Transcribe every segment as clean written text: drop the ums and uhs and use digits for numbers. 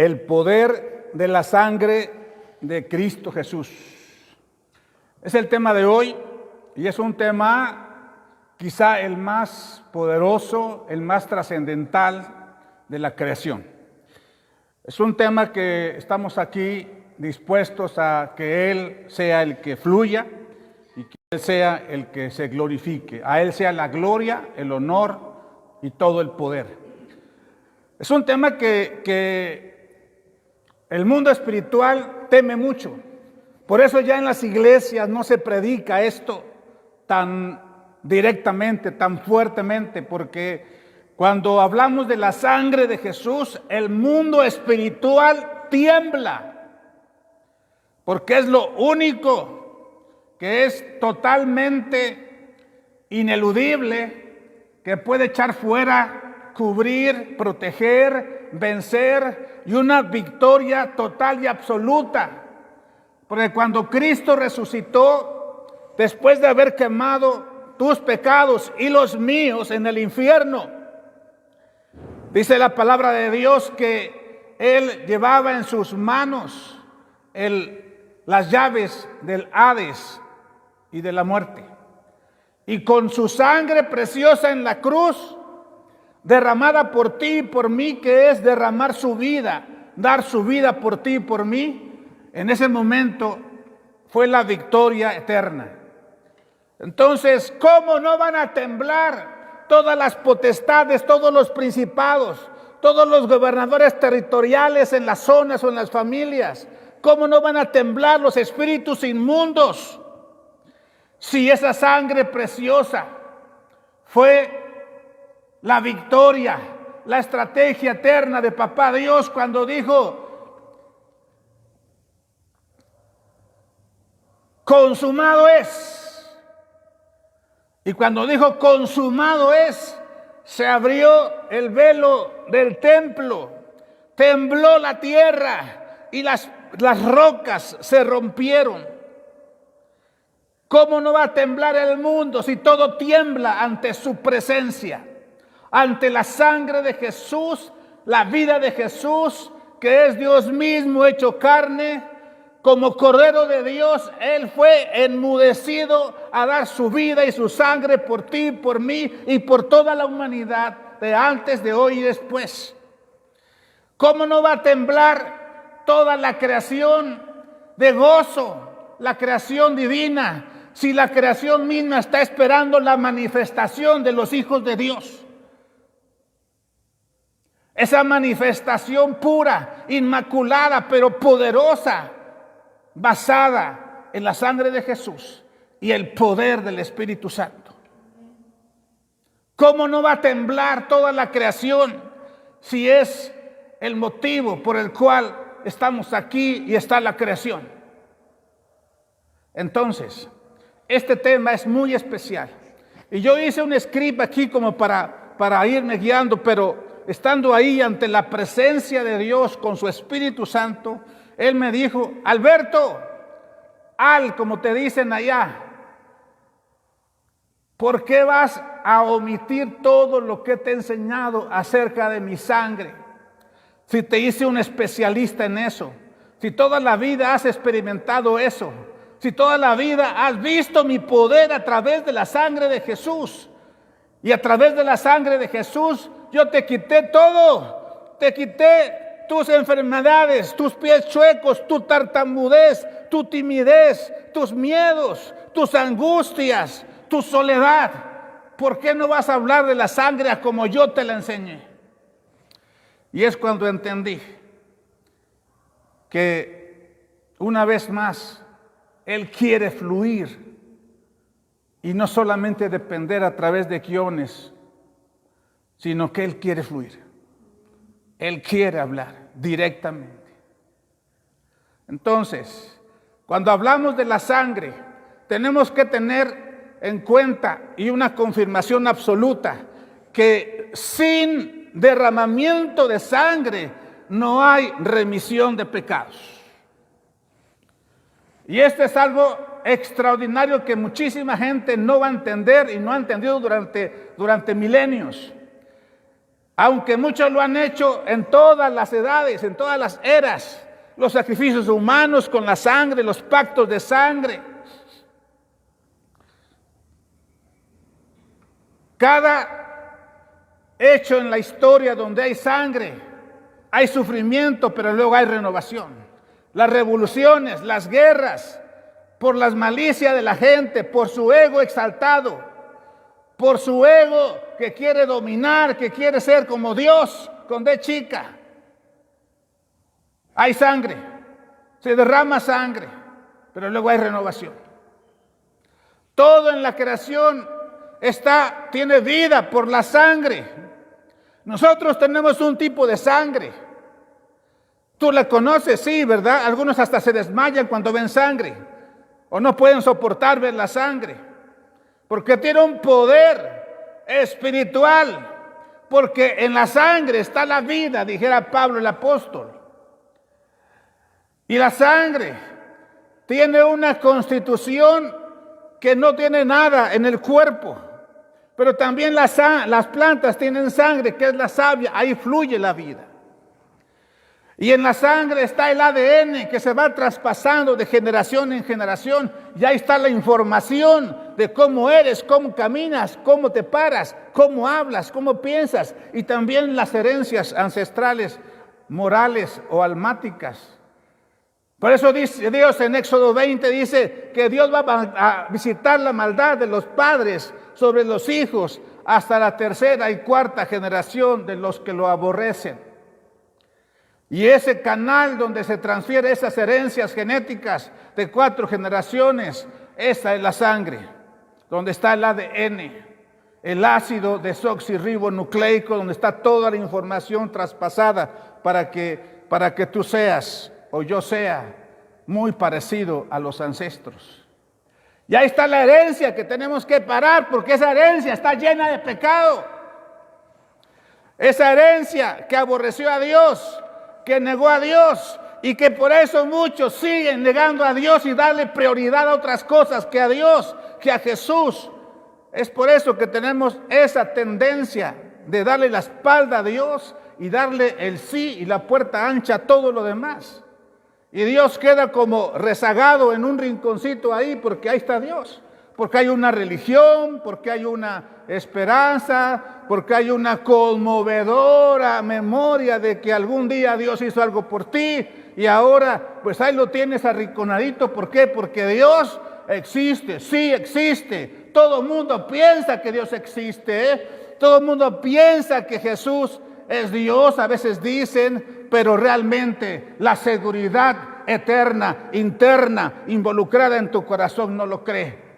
El poder de la sangre de Cristo Jesús. Es el tema de hoy y es un tema quizá el más poderoso, el más trascendental de la creación. Es un tema que estamos aquí dispuestos a que Él sea el que fluya y que Él sea el que se glorifique. A Él sea la gloria, el honor y todo el poder. Es un tema que el mundo espiritual teme mucho. Por eso ya en las iglesias no se predica esto tan directamente, tan fuertemente, porque cuando hablamos de la sangre de Jesús, el mundo espiritual tiembla, porque es lo único que es totalmente ineludible, que puede echar fuera, cubrir, proteger, vencer y una victoria total y absoluta. Porque cuando Cristo resucitó, después de haber quemado tus pecados y los míos en el infierno, dice la palabra de Dios que Él llevaba en sus manos las llaves del Hades y de la muerte. Y con su sangre preciosa en la cruz, derramada por ti y por mí, que es derramar su vida, dar su vida por ti y por mí, en ese momento fue la victoria eterna. Entonces, ¿cómo no van a temblar todas las potestades, todos los principados, todos los gobernadores territoriales en las zonas o en las familias? ¿Cómo no van a temblar los espíritus inmundos? Si esa sangre preciosa fue la victoria, la estrategia eterna de Papá Dios cuando dijo: consumado es. Y cuando dijo consumado es, se abrió el velo del templo, tembló la tierra y las rocas se rompieron. ¿Cómo no va a temblar el mundo si todo tiembla ante su presencia? Ante la sangre de Jesús, la vida de Jesús, que es Dios mismo hecho carne. Como Cordero de Dios, Él fue enmudecido a dar su vida y su sangre por ti, por mí y por toda la humanidad, de antes, de hoy y después. ¿Cómo no va a temblar toda la creación de gozo, la creación divina, si la creación misma está esperando la manifestación de los hijos de Dios? Esa manifestación pura, inmaculada, pero poderosa, basada en la sangre de Jesús y el poder del Espíritu Santo. ¿Cómo no va a temblar toda la creación si es el motivo por el cual estamos aquí y está la creación? Entonces, este tema es muy especial. Y yo hice un script aquí como para irme guiando, pero estando ahí ante la presencia de Dios con su Espíritu Santo, Él me dijo: Alberto, como te dicen allá, ¿por qué vas a omitir todo lo que te he enseñado acerca de mi sangre? Si te hice un especialista en eso, si toda la vida has experimentado eso, si toda la vida has visto mi poder a través de la sangre de Jesús, y a través de la sangre de Jesús yo te quité todo, te quité tus enfermedades, tus pies chuecos, tu tartamudez, tu timidez, tus miedos, tus angustias, tu soledad. ¿Por qué no vas a hablar de la sangre como yo te la enseñé? Y es cuando entendí que una vez más Él quiere fluir y no solamente depender a través de guiones, sino que Él quiere fluir. Él quiere hablar directamente. Entonces, cuando hablamos de la sangre, tenemos que tener en cuenta y una confirmación absoluta que sin derramamiento de sangre no hay remisión de pecados. Y esto es algo extraordinario que muchísima gente no va a entender y no ha entendido durante milenios. Aunque muchos lo han hecho en todas las edades, en todas las eras, los sacrificios humanos con la sangre, los pactos de sangre. Cada hecho en la historia donde hay sangre, hay sufrimiento, pero luego hay renovación. Las revoluciones, las guerras, por las malicias de la gente, por su ego exaltado, por su ego que quiere dominar, que quiere ser como Dios, con D chica. Hay sangre, se derrama sangre, pero luego hay renovación. Todo en la creación tiene vida por la sangre. Nosotros tenemos un tipo de sangre. Tú la conoces, sí, ¿verdad? Algunos hasta se desmayan cuando ven sangre, o no pueden soportar ver la sangre, porque tiene un poder espiritual, porque en la sangre está la vida, dijera Pablo el apóstol. Y la sangre tiene una constitución que no tiene nada en el cuerpo, pero también las plantas tienen sangre, que es la savia, ahí fluye la vida. Y en la sangre está el ADN que se va traspasando de generación en generación. Y ahí está la información de cómo eres, cómo caminas, cómo te paras, cómo hablas, cómo piensas. Y también las herencias ancestrales, morales o almáticas. Por eso dice Dios en Éxodo 20, dice que Dios va a visitar la maldad de los padres sobre los hijos hasta la tercera y cuarta generación de los que lo aborrecen. Y ese canal donde se transfieren esas herencias genéticas de 4 generaciones, esa es la sangre, donde está el ADN, el ácido desoxirribonucleico, donde está toda la información traspasada para que tú seas o yo sea muy parecido a los ancestros. Y ahí está la herencia que tenemos que parar, porque esa herencia está llena de pecado. Esa herencia que aborreció a Dios, que negó a Dios, y que por eso muchos siguen negando a Dios y darle prioridad a otras cosas que a Dios, que a Jesús. Es por eso que tenemos esa tendencia de darle la espalda a Dios y darle el sí y la puerta ancha a todo lo demás. Y Dios queda como rezagado en un rinconcito ahí, porque ahí está Dios. Porque hay una religión, porque hay una esperanza, porque hay una conmovedora memoria de que algún día Dios hizo algo por ti y ahora pues ahí lo tienes arrinconadito. ¿Por qué? Porque Dios existe, sí existe. Todo el mundo piensa que Dios existe, ¿eh? Todo el mundo piensa que Jesús es Dios, a veces dicen, pero realmente la seguridad eterna, interna, involucrada en tu corazón no lo cree.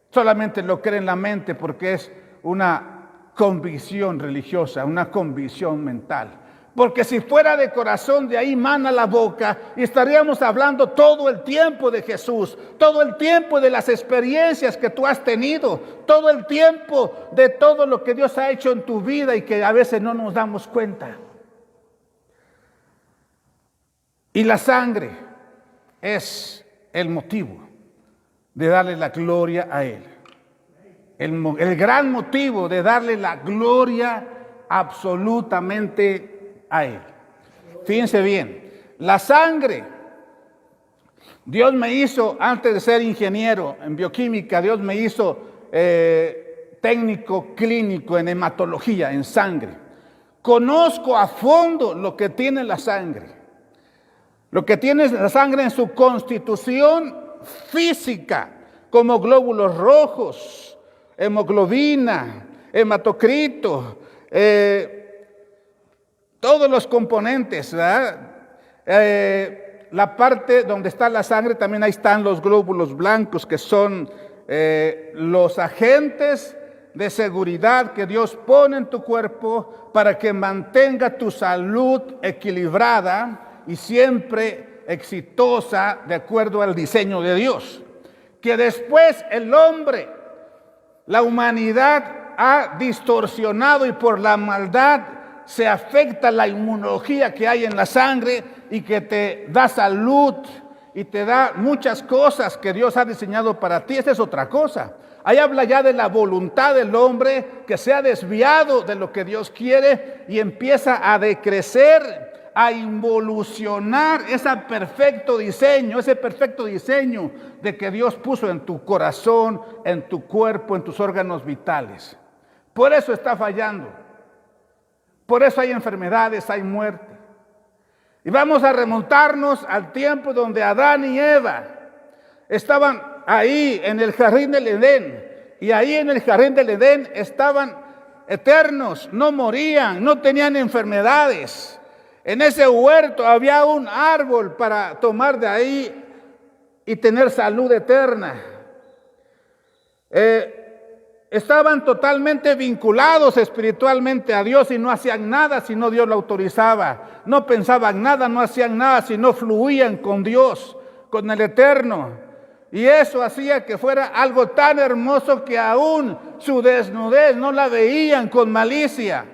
Solamente lo cree en la mente porque es una convicción religiosa, una convicción mental. Porque si fuera de corazón, de ahí mana la boca y estaríamos hablando todo el tiempo de Jesús, todo el tiempo de las experiencias que tú has tenido, todo el tiempo de todo lo que Dios ha hecho en tu vida y que a veces no nos damos cuenta. Y la sangre es el motivo de darle la gloria a Él. El gran motivo de darle la gloria absolutamente a Él. Fíjense bien, la sangre, Dios me hizo, antes de ser ingeniero en bioquímica, Dios me hizo técnico clínico en hematología, en sangre. Conozco a fondo lo que tiene la sangre. Lo que tiene la sangre en su constitución física, como glóbulos rojos, hemoglobina, hematocrito, todos los componentes, ¿verdad? La parte donde está la sangre, también ahí están los glóbulos blancos, que son los agentes de seguridad que Dios pone en tu cuerpo para que mantenga tu salud equilibrada y siempre exitosa de acuerdo al diseño de Dios. Que después el hombre, la humanidad ha distorsionado y por la maldad se afecta la inmunología que hay en la sangre y que te da salud y te da muchas cosas que Dios ha diseñado para ti. Esa es otra cosa. Ahí habla ya de la voluntad del hombre que se ha desviado de lo que Dios quiere y empieza a decrecer, a involucionar ese perfecto diseño de que Dios puso en tu corazón, en tu cuerpo, en tus órganos vitales. Por eso está fallando. Por eso hay enfermedades, hay muerte. Y vamos a remontarnos al tiempo donde Adán y Eva estaban ahí en el jardín del Edén. Y ahí en el jardín del Edén estaban eternos, no morían, no tenían enfermedades. En ese huerto había un árbol para tomar de ahí y tener salud eterna. Estaban totalmente vinculados espiritualmente a Dios y no hacían nada si no Dios lo autorizaba. No pensaban nada, no hacían nada si no fluían con Dios, con el Eterno. Y eso hacía que fuera algo tan hermoso que aún su desnudez no la veían con malicia.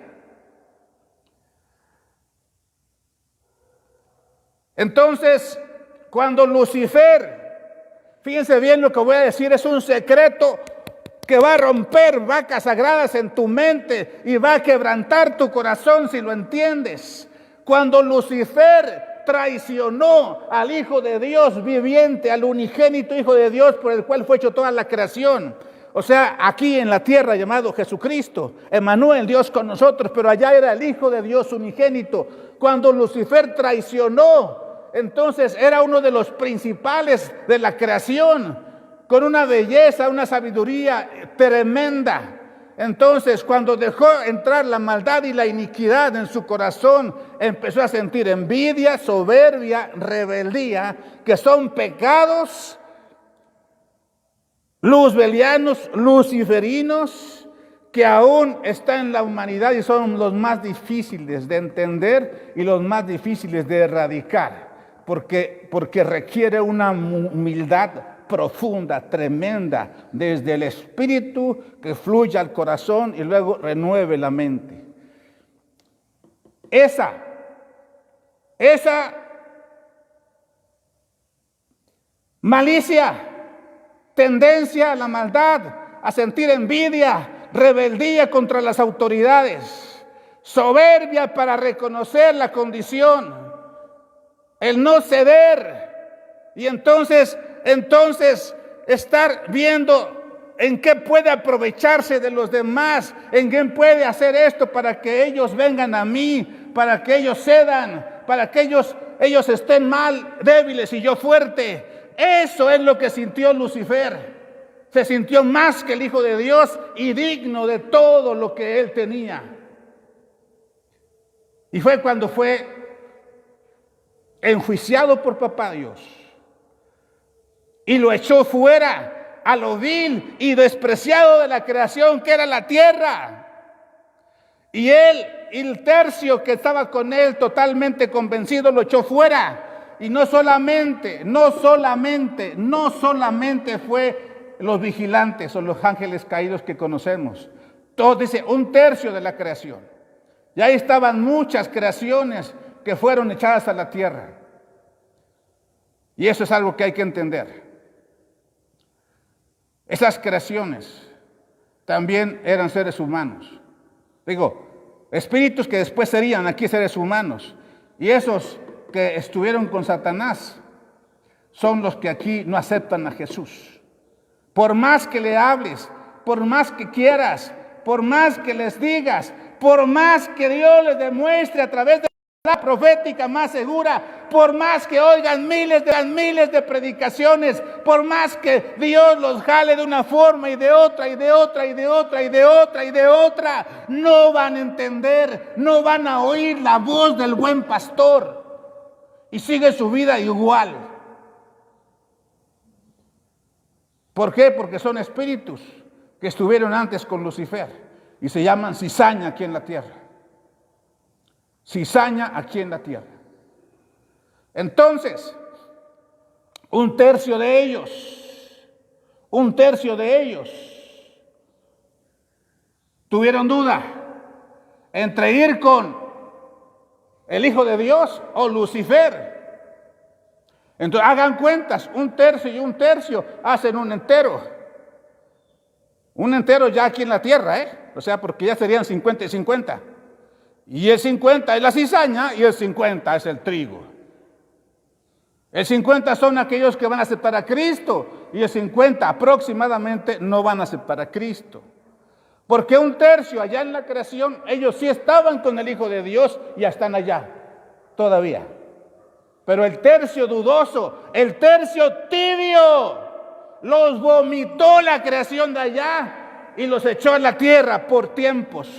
Entonces, cuando Lucifer, fíjense bien lo que voy a decir, es un secreto que va a romper vacas sagradas en tu mente y va a quebrantar tu corazón si lo entiendes. Cuando Lucifer traicionó al Hijo de Dios viviente, al unigénito Hijo de Dios por el cual fue hecho toda la creación, o sea, aquí en la tierra llamado Jesucristo, Emmanuel, Dios con nosotros, pero allá era el Hijo de Dios unigénito. Cuando Lucifer traicionó, entonces era uno de los principales de la creación, con una belleza, una sabiduría tremenda. Entonces, cuando dejó entrar la maldad y la iniquidad en su corazón, empezó a sentir envidia, soberbia, rebeldía, que son pecados luzbelianos, luciferinos, que aún están en la humanidad y son los más difíciles de entender y los más difíciles de erradicar, porque requiere una humildad profunda, tremenda, desde el espíritu que fluye al corazón y luego renueve la mente. Esa malicia, tendencia a la maldad, a sentir envidia, rebeldía contra las autoridades, soberbia para reconocer la condición, el no ceder, y entonces estar viendo en qué puede aprovecharse de los demás, en qué puede hacer esto para que ellos vengan a mí, para que ellos cedan, para que ellos estén mal, débiles y yo fuerte. Eso es lo que sintió Lucifer. Se sintió más que el Hijo de Dios y digno de todo lo que él tenía. Y fue cuando fue enjuiciado por papá Dios y lo echó fuera a lo vil y despreciado de la creación que era la tierra. Y él y el tercio que estaba con él totalmente convencido lo echó fuera. Y no solamente fue los vigilantes o los ángeles caídos que conocemos. Todo dice un tercio de la creación. Y ahí estaban muchas creaciones que fueron echadas a la tierra. Y eso es algo que hay que entender. Esas creaciones también eran seres humanos. Digo, espíritus que después serían aquí seres humanos. Y esos que estuvieron con Satanás son los que aquí no aceptan a Jesús. Por más que le hables, por más que quieras, por más que les digas, por más que Dios les demuestre a través de la profética más segura, por más que oigan miles de predicaciones, por más que Dios los jale de una forma y de otra, y de otra, y de otra, y de otra, y de otra, no van a entender, no van a oír la voz del buen pastor. Y sigue su vida igual. ¿Por qué? Porque son espíritus que estuvieron antes con Lucifer y se llaman cizaña aquí en la tierra. Cizaña aquí en la tierra. Entonces, un tercio de ellos tuvieron duda entre ir con el Hijo de Dios o Lucifer. Entonces hagan cuentas, 1/3 y 1/3 hacen un entero. Un entero ya aquí en la tierra, o sea, porque ya serían 50 y 50. Y el 50 es la cizaña y el 50 es el trigo. El 50 son aquellos que van a aceptar a Cristo y el 50 aproximadamente no van a aceptar a Cristo. Porque 1/3 allá en la creación, ellos sí estaban con el Hijo de Dios y ya están allá todavía. Pero el tercio dudoso, el tercio tibio, los vomitó la creación de allá y los echó a la tierra por tiempos.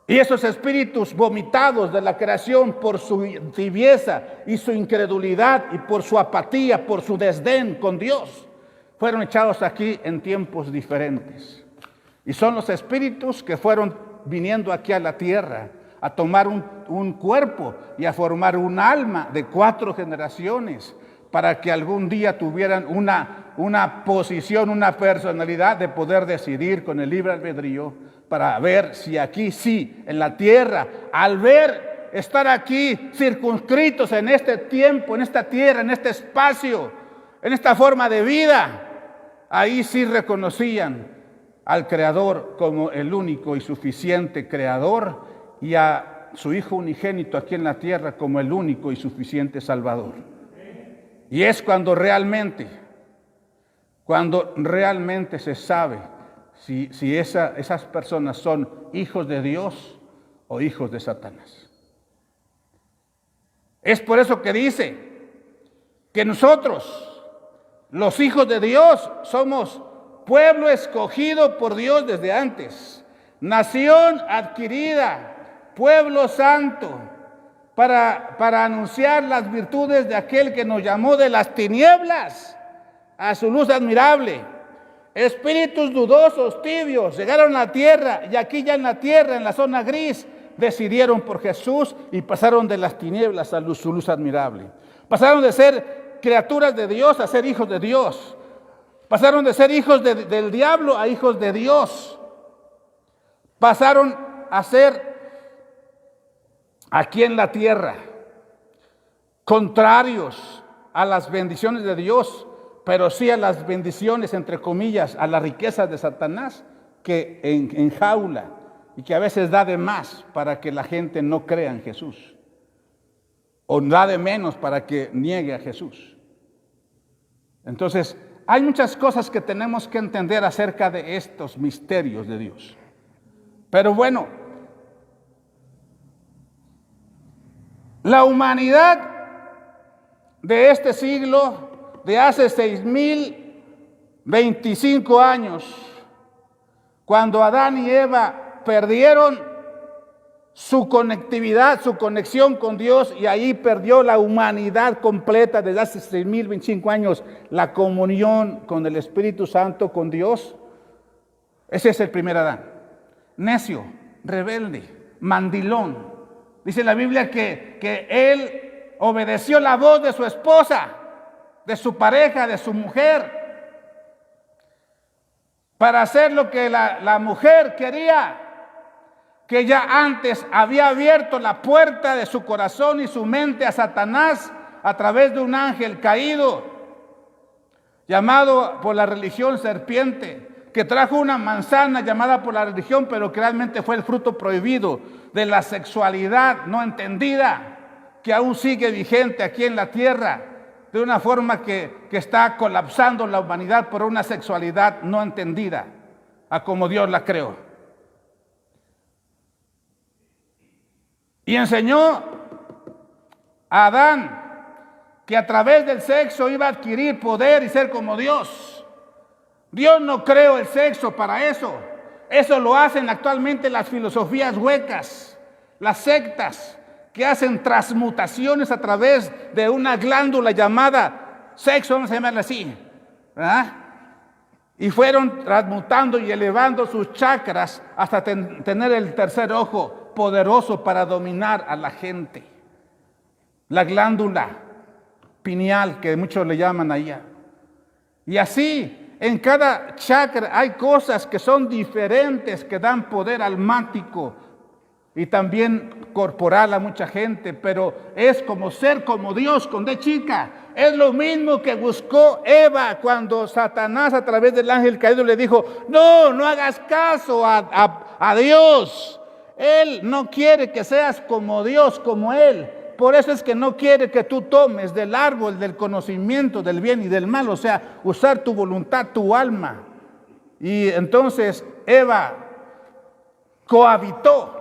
Y esos espíritus vomitados de la creación por su tibieza y su incredulidad y por su apatía, por su desdén con Dios, fueron echados aquí en tiempos diferentes. Y son los espíritus que fueron viniendo aquí a la tierra a tomar un cuerpo y a formar un alma de 4 generaciones para que algún día tuvieran una posición, una personalidad de poder decidir con el libre albedrío para ver si aquí sí, en la tierra, al ver estar aquí circunscritos en este tiempo, en esta tierra, en este espacio, en esta forma de vida, ahí sí reconocían al Creador como el único y suficiente Creador y a su Hijo unigénito aquí en la tierra como el único y suficiente Salvador. Y es cuando realmente se sabe si esas personas son hijos de Dios o hijos de Satanás. Es por eso que dice que nosotros, los hijos de Dios, somos pueblo escogido por Dios desde antes, nación adquirida, pueblo santo, para anunciar las virtudes de aquel que nos llamó de las tinieblas a su luz admirable. Espíritus dudosos, tibios, llegaron a la tierra y aquí ya en la tierra, en la zona gris, decidieron por Jesús y pasaron de las tinieblas a su luz admirable. Pasaron de ser criaturas de Dios a ser hijos de Dios. Pasaron de ser hijos del diablo a hijos de Dios. Pasaron a ser aquí en la tierra contrarios a las bendiciones de Dios, pero sí a las bendiciones, entre comillas, a las riquezas de Satanás, que enjaula y que a veces da de más para que la gente no crea en Jesús, o da de menos para que niegue a Jesús. Entonces, hay muchas cosas que tenemos que entender acerca de estos misterios de Dios. Pero bueno, la humanidad de este siglo, de hace 6,025 años, cuando Adán y Eva perdieron su conectividad, su conexión con Dios, y ahí perdió la humanidad completa desde hace 6,025 años, la comunión con el Espíritu Santo, con Dios. Ese es el primer Adán, necio, rebelde, mandilón. Dice la Biblia que él obedeció la voz de su esposa, de su pareja, de su mujer, para hacer lo que la mujer quería, que ya antes había abierto la puerta de su corazón y su mente a Satanás a través de un ángel caído, llamado por la religión serpiente, que trajo una manzana llamada por la religión, pero que realmente fue el fruto prohibido de la sexualidad no entendida, que aún sigue vigente aquí en la tierra, de una forma que está colapsando la humanidad por una sexualidad no entendida, a como Dios la creó. Y enseñó a Adán que a través del sexo iba a adquirir poder y ser como Dios. Dios no creó el sexo para eso. Eso lo hacen actualmente las filosofías huecas, las sectas, que hacen transmutaciones a través de una glándula llamada sexo, vamos a llamarla así, ¿verdad? Y fueron transmutando y elevando sus chakras hasta tener el tercer ojo poderoso para dominar a la gente. La glándula pineal, que muchos le llaman allá. Y así, en cada chakra hay cosas que son diferentes, que dan poder almático. y también corporal a mucha gente, pero es como ser como Dios con D chica. Es lo mismo que buscó Eva cuando Satanás a través del ángel caído le dijo: no hagas caso a Dios. Él no quiere que seas como Dios, como Él. Por eso es que no quiere que tú tomes del árbol del conocimiento del bien y del mal, o sea, usar tu voluntad, tu alma. Y entonces Eva cohabitó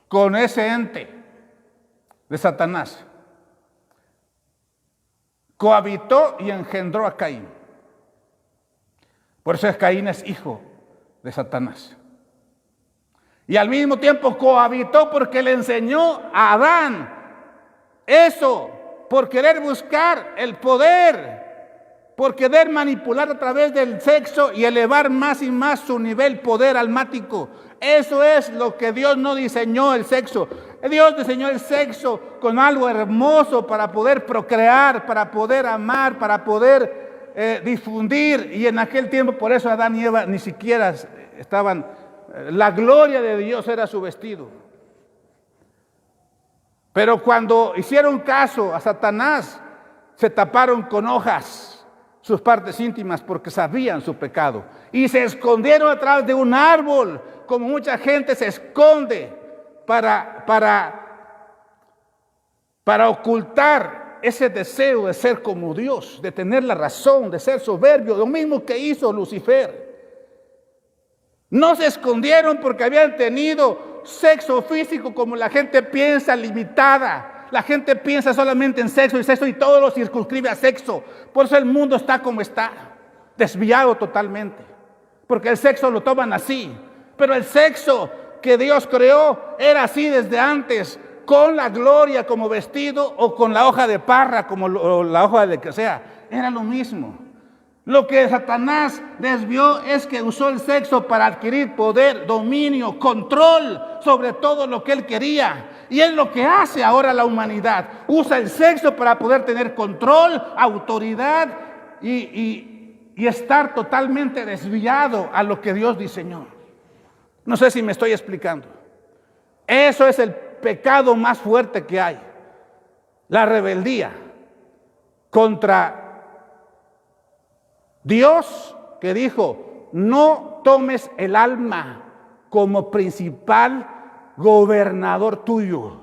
con ese ente de Satanás. Cohabitó y engendró a Caín. Por eso Caín es hijo de Satanás. Y al mismo tiempo cohabitó porque le enseñó a Adán eso, por querer buscar el poder, por querer manipular a través del sexo y elevar más y más su nivel poder almático. Eso es lo que Dios no diseñó, el sexo. Dios diseñó el sexo con algo hermoso para poder procrear, para poder amar, para poder difundir. Y en aquel tiempo, por eso Adán y Eva ni siquiera estaban, la gloria de Dios era su vestido. Pero cuando hicieron caso a Satanás, se taparon con hojas sus partes íntimas porque sabían su pecado. Y se escondieron atrás de un árbol, como mucha gente se esconde para ocultar ese deseo de ser como Dios, de tener la razón, de ser soberbio, lo mismo que hizo Lucifer. No se escondieron porque habían tenido sexo físico como la gente piensa, limitada. La gente piensa solamente en sexo y todo lo circunscribe a sexo. Por eso el mundo está como está, desviado totalmente. Porque el sexo lo toman así. Pero el sexo que Dios creó era así desde antes, con la gloria como vestido o con la hoja de parra como la hoja de que sea. Era lo mismo. Lo que Satanás desvió es que usó el sexo para adquirir poder, dominio, control sobre todo lo que él quería. Y es lo que hace ahora la humanidad. Usa el sexo para poder tener control, autoridad y estar totalmente desviado a lo que Dios diseñó. No sé si me estoy explicando. Eso es el pecado más fuerte que hay. La rebeldía contra Dios, que dijo: no tomes el alma como principal gobernador tuyo.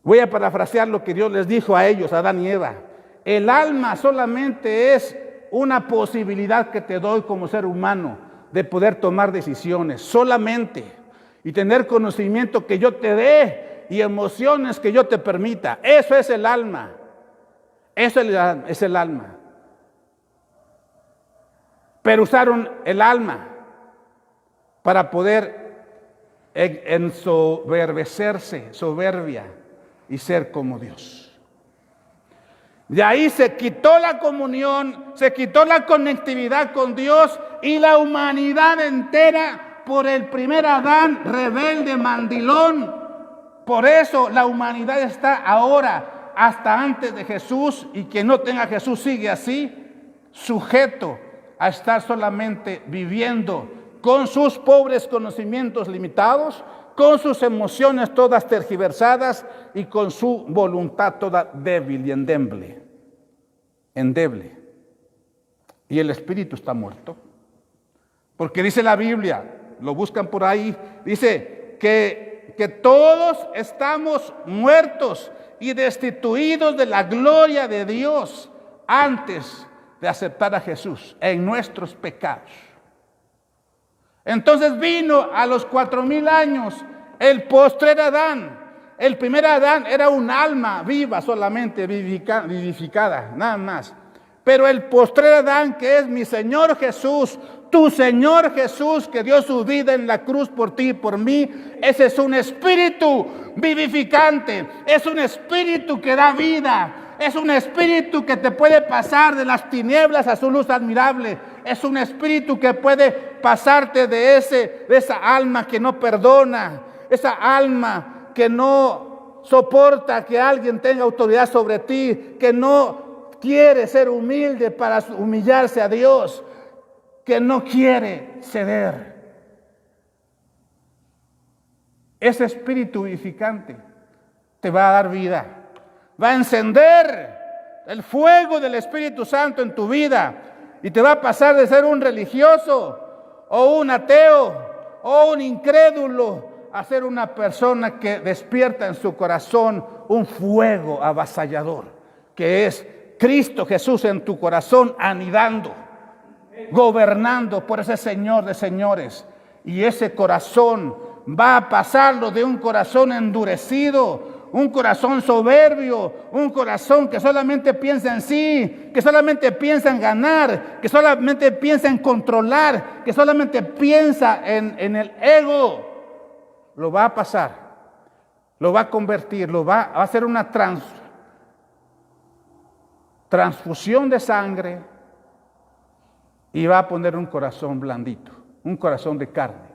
Voy a parafrasear lo que Dios les dijo a ellos, a Adán y Eva. El alma solamente es una posibilidad que te doy como ser humano de poder tomar decisiones, solamente, y tener conocimiento que yo te dé y emociones que yo te permita. Eso es el alma. Eso es el alma. Pero usaron el alma para poder ensoberbecerse, soberbia, y ser como Dios. De ahí se quitó la comunión, se quitó la conectividad con Dios, y la humanidad entera, por el primer Adán, rebelde, mandilón. Por eso la humanidad está ahora, hasta antes de Jesús, y quien no tenga a Jesús sigue así, sujeto a estar solamente viviendo con sus pobres conocimientos limitados, con sus emociones todas tergiversadas y con su voluntad toda débil y endeble. Y el espíritu está muerto. Porque dice la Biblia, lo buscan por ahí, dice que todos estamos muertos y destituidos de la gloria de Dios antes de aceptar a Jesús en nuestros pecados. Entonces vino a los 4000 años el postrer Adán. El primer Adán era un alma viva solamente, vivificada, nada más. Pero el postrer Adán, que es mi Señor Jesús, tu Señor Jesús, que dio su vida en la cruz por ti y por mí, ese es un espíritu vivificante, es un espíritu que da vida. Es un espíritu que te puede pasar de las tinieblas a su luz admirable. Es un espíritu que puede pasarte de esa alma que no perdona, esa alma que no soporta que alguien tenga autoridad sobre ti, que no quiere ser humilde para humillarse a Dios, que no quiere ceder. ese espíritu vivificante te va a dar vida. Va a encender el fuego del Espíritu Santo en tu vida y te va a pasar de ser un religioso o un ateo o un incrédulo a ser una persona que despierta en su corazón un fuego avasallador, que es Cristo Jesús en tu corazón anidando, gobernando por ese Señor de señores. Y ese corazón va a pasarlo de un corazón endurecido, un corazón soberbio, un corazón que solamente piensa en sí, que solamente piensa en ganar, que solamente piensa en controlar, que solamente piensa en el ego. Lo va a pasar, lo va a convertir, va a hacer una transfusión de sangre y va a poner un corazón blandito, un corazón de carne,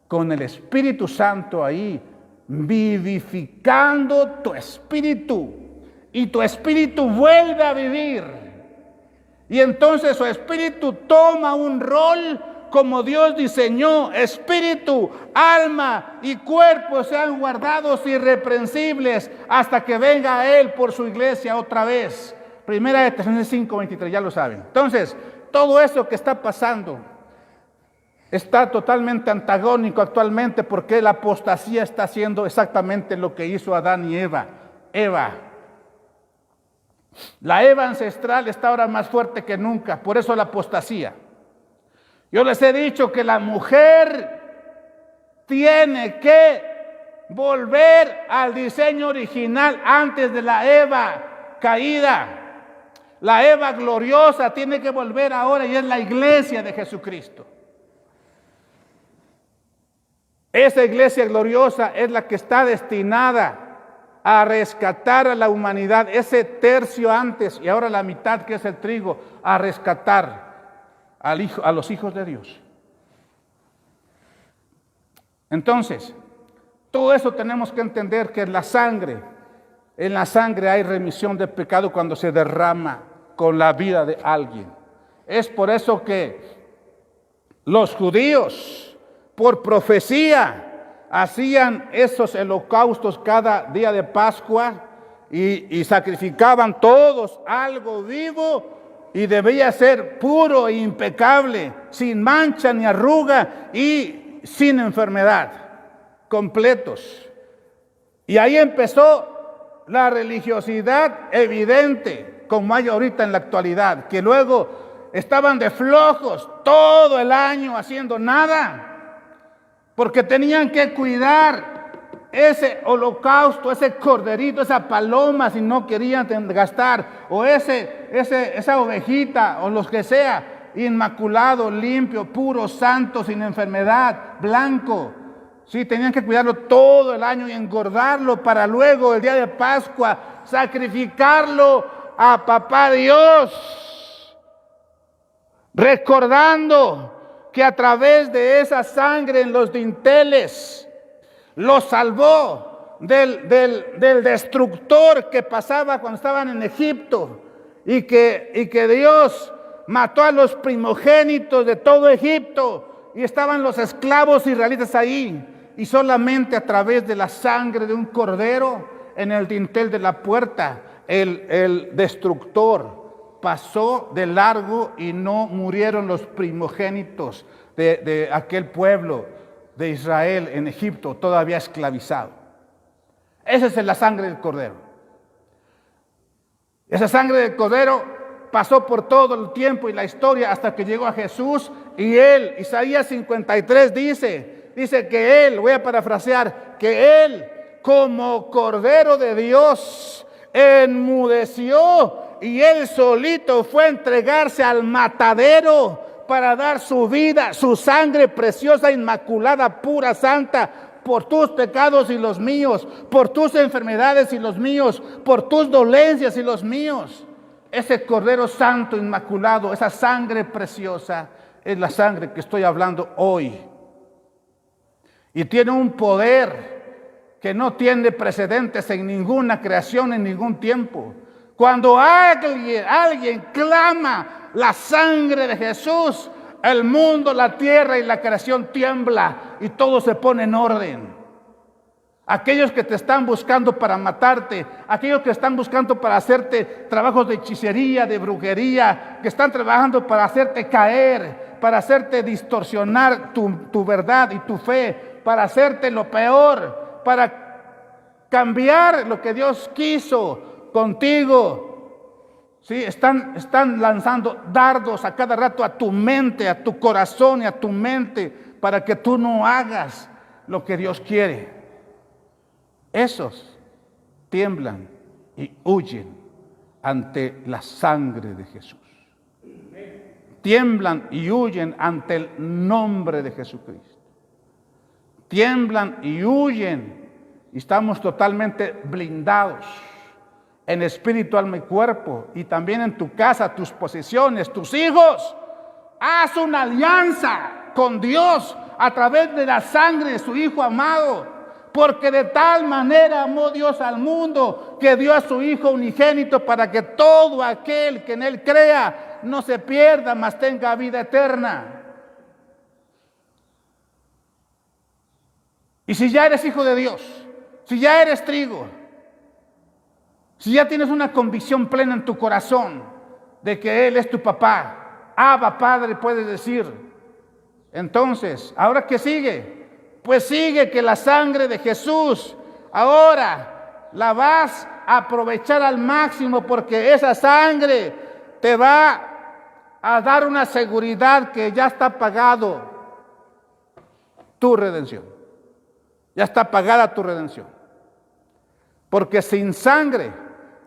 con el Espíritu Santo ahí, vivificando tu espíritu, y tu espíritu vuelve a vivir, y entonces su espíritu toma un rol como Dios diseñó. Espíritu, alma y cuerpo sean guardados irreprensibles hasta que venga a Él por su iglesia otra vez. Primera de Tesalonicenses 5:23, ya lo saben. Entonces, todo eso que está pasando está totalmente antagónico actualmente, porque la apostasía está haciendo exactamente lo que hizo Adán y Eva. La Eva ancestral está ahora más fuerte que nunca, por eso la apostasía. Yo les he dicho que la mujer tiene que volver al diseño original antes de la Eva caída. La Eva gloriosa tiene que volver ahora, y es la iglesia de Jesucristo. Esa iglesia gloriosa es la que está destinada a rescatar a la humanidad, ese tercio antes y ahora la mitad que es el trigo, a rescatar a los hijos de Dios. Entonces, todo eso tenemos que entender, que en la sangre hay remisión de pecado cuando se derrama con la vida de alguien. Es por eso que los judíos, por profecía, hacían esos holocaustos cada día de Pascua y sacrificaban todos algo vivo, y debía ser puro e impecable, sin mancha ni arruga y sin enfermedad, completos. Y ahí empezó la religiosidad evidente, como hay ahorita en la actualidad, que luego estaban de flojos todo el año haciendo nada, porque tenían que cuidar ese holocausto, ese corderito, esa paloma, si no querían gastar, o esa ovejita, o los que sea, inmaculado, limpio, puro, santo, sin enfermedad, blanco. Sí, tenían que cuidarlo todo el año y engordarlo para luego, el día de Pascua, sacrificarlo a Papá Dios, recordando que a través de esa sangre en los dinteles los salvó del destructor que pasaba cuando estaban en Egipto, y que Dios mató a los primogénitos de todo Egipto, y estaban los esclavos israelitas ahí, y solamente a través de la sangre de un cordero en el dintel de la puerta el destructor pasó de largo y no murieron los primogénitos de aquel pueblo de Israel en Egipto, todavía esclavizado. Esa es la sangre del Cordero. Esa sangre del Cordero pasó por todo el tiempo y la historia hasta que llegó a Jesús, y Él, Isaías 53 dice que Él, voy a parafrasear, que Él como Cordero de Dios enmudeció, y Él solito fue a entregarse al matadero para dar su vida, su sangre preciosa, inmaculada, pura, santa, por tus pecados y los míos, por tus enfermedades y los míos, por tus dolencias y los míos. Ese Cordero Santo, inmaculado, esa sangre preciosa, es la sangre que estoy hablando hoy. Y tiene un poder que no tiene precedentes en ninguna creación, en ningún tiempo. Cuando alguien clama la sangre de Jesús, el mundo, la tierra y la creación tiembla y todo se pone en orden. Aquellos que te están buscando para matarte, aquellos que están buscando para hacerte trabajos de hechicería, de brujería, que están trabajando para hacerte caer, para hacerte distorsionar tu verdad y tu fe, para hacerte lo peor, para cambiar lo que Dios quiso contigo. Sí, están lanzando dardos a cada rato a tu mente, a tu corazón y a tu mente, para que tú no hagas lo que Dios quiere. Esos tiemblan y huyen ante la sangre de Jesús. Tiemblan y huyen ante el nombre de Jesucristo. Tiemblan y huyen y estamos totalmente blindados en espíritu, alma y cuerpo, y también en tu casa, tus posesiones, tus hijos. Haz una alianza con Dios a través de la sangre de su Hijo amado. Porque de tal manera amó Dios al mundo que dio a su Hijo unigénito para que todo aquel que en Él crea no se pierda, mas tenga vida eterna. Y si ya eres hijo de Dios, si ya eres trigo, si ya tienes una convicción plena en tu corazón de que Él es tu papá, Abba, Padre, puedes decir, entonces, ¿ahora qué sigue? Pues sigue que la sangre de Jesús ahora la vas a aprovechar al máximo, porque esa sangre te va a dar una seguridad que ya está pagado tu redención. Ya está pagada tu redención. Porque sin sangre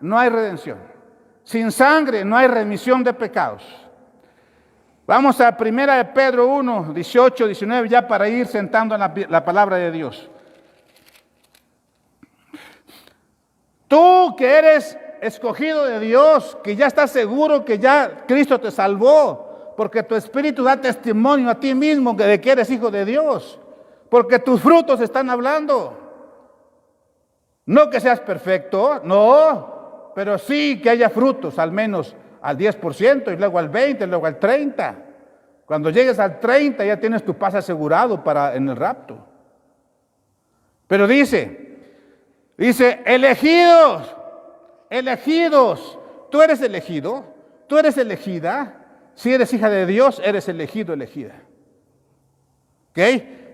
no hay redención. Sin sangre no hay remisión de pecados. Vamos a 1 de Pedro 1, 18, 19, ya para ir sentando en la palabra de Dios. Tú que eres escogido de Dios, que ya estás seguro que ya Cristo te salvó, porque tu espíritu da testimonio a ti mismo de que eres hijo de Dios, porque tus frutos están hablando. No que seas perfecto, no, pero sí que haya frutos, al menos al 10%, y luego al 20%, y luego al 30%. Cuando llegues al 30% ya tienes tu paz asegurado en el rapto. Pero dice, elegidos, tú eres elegido, tú eres elegida. Si eres hija de Dios, eres elegido, elegida. ¿Ok?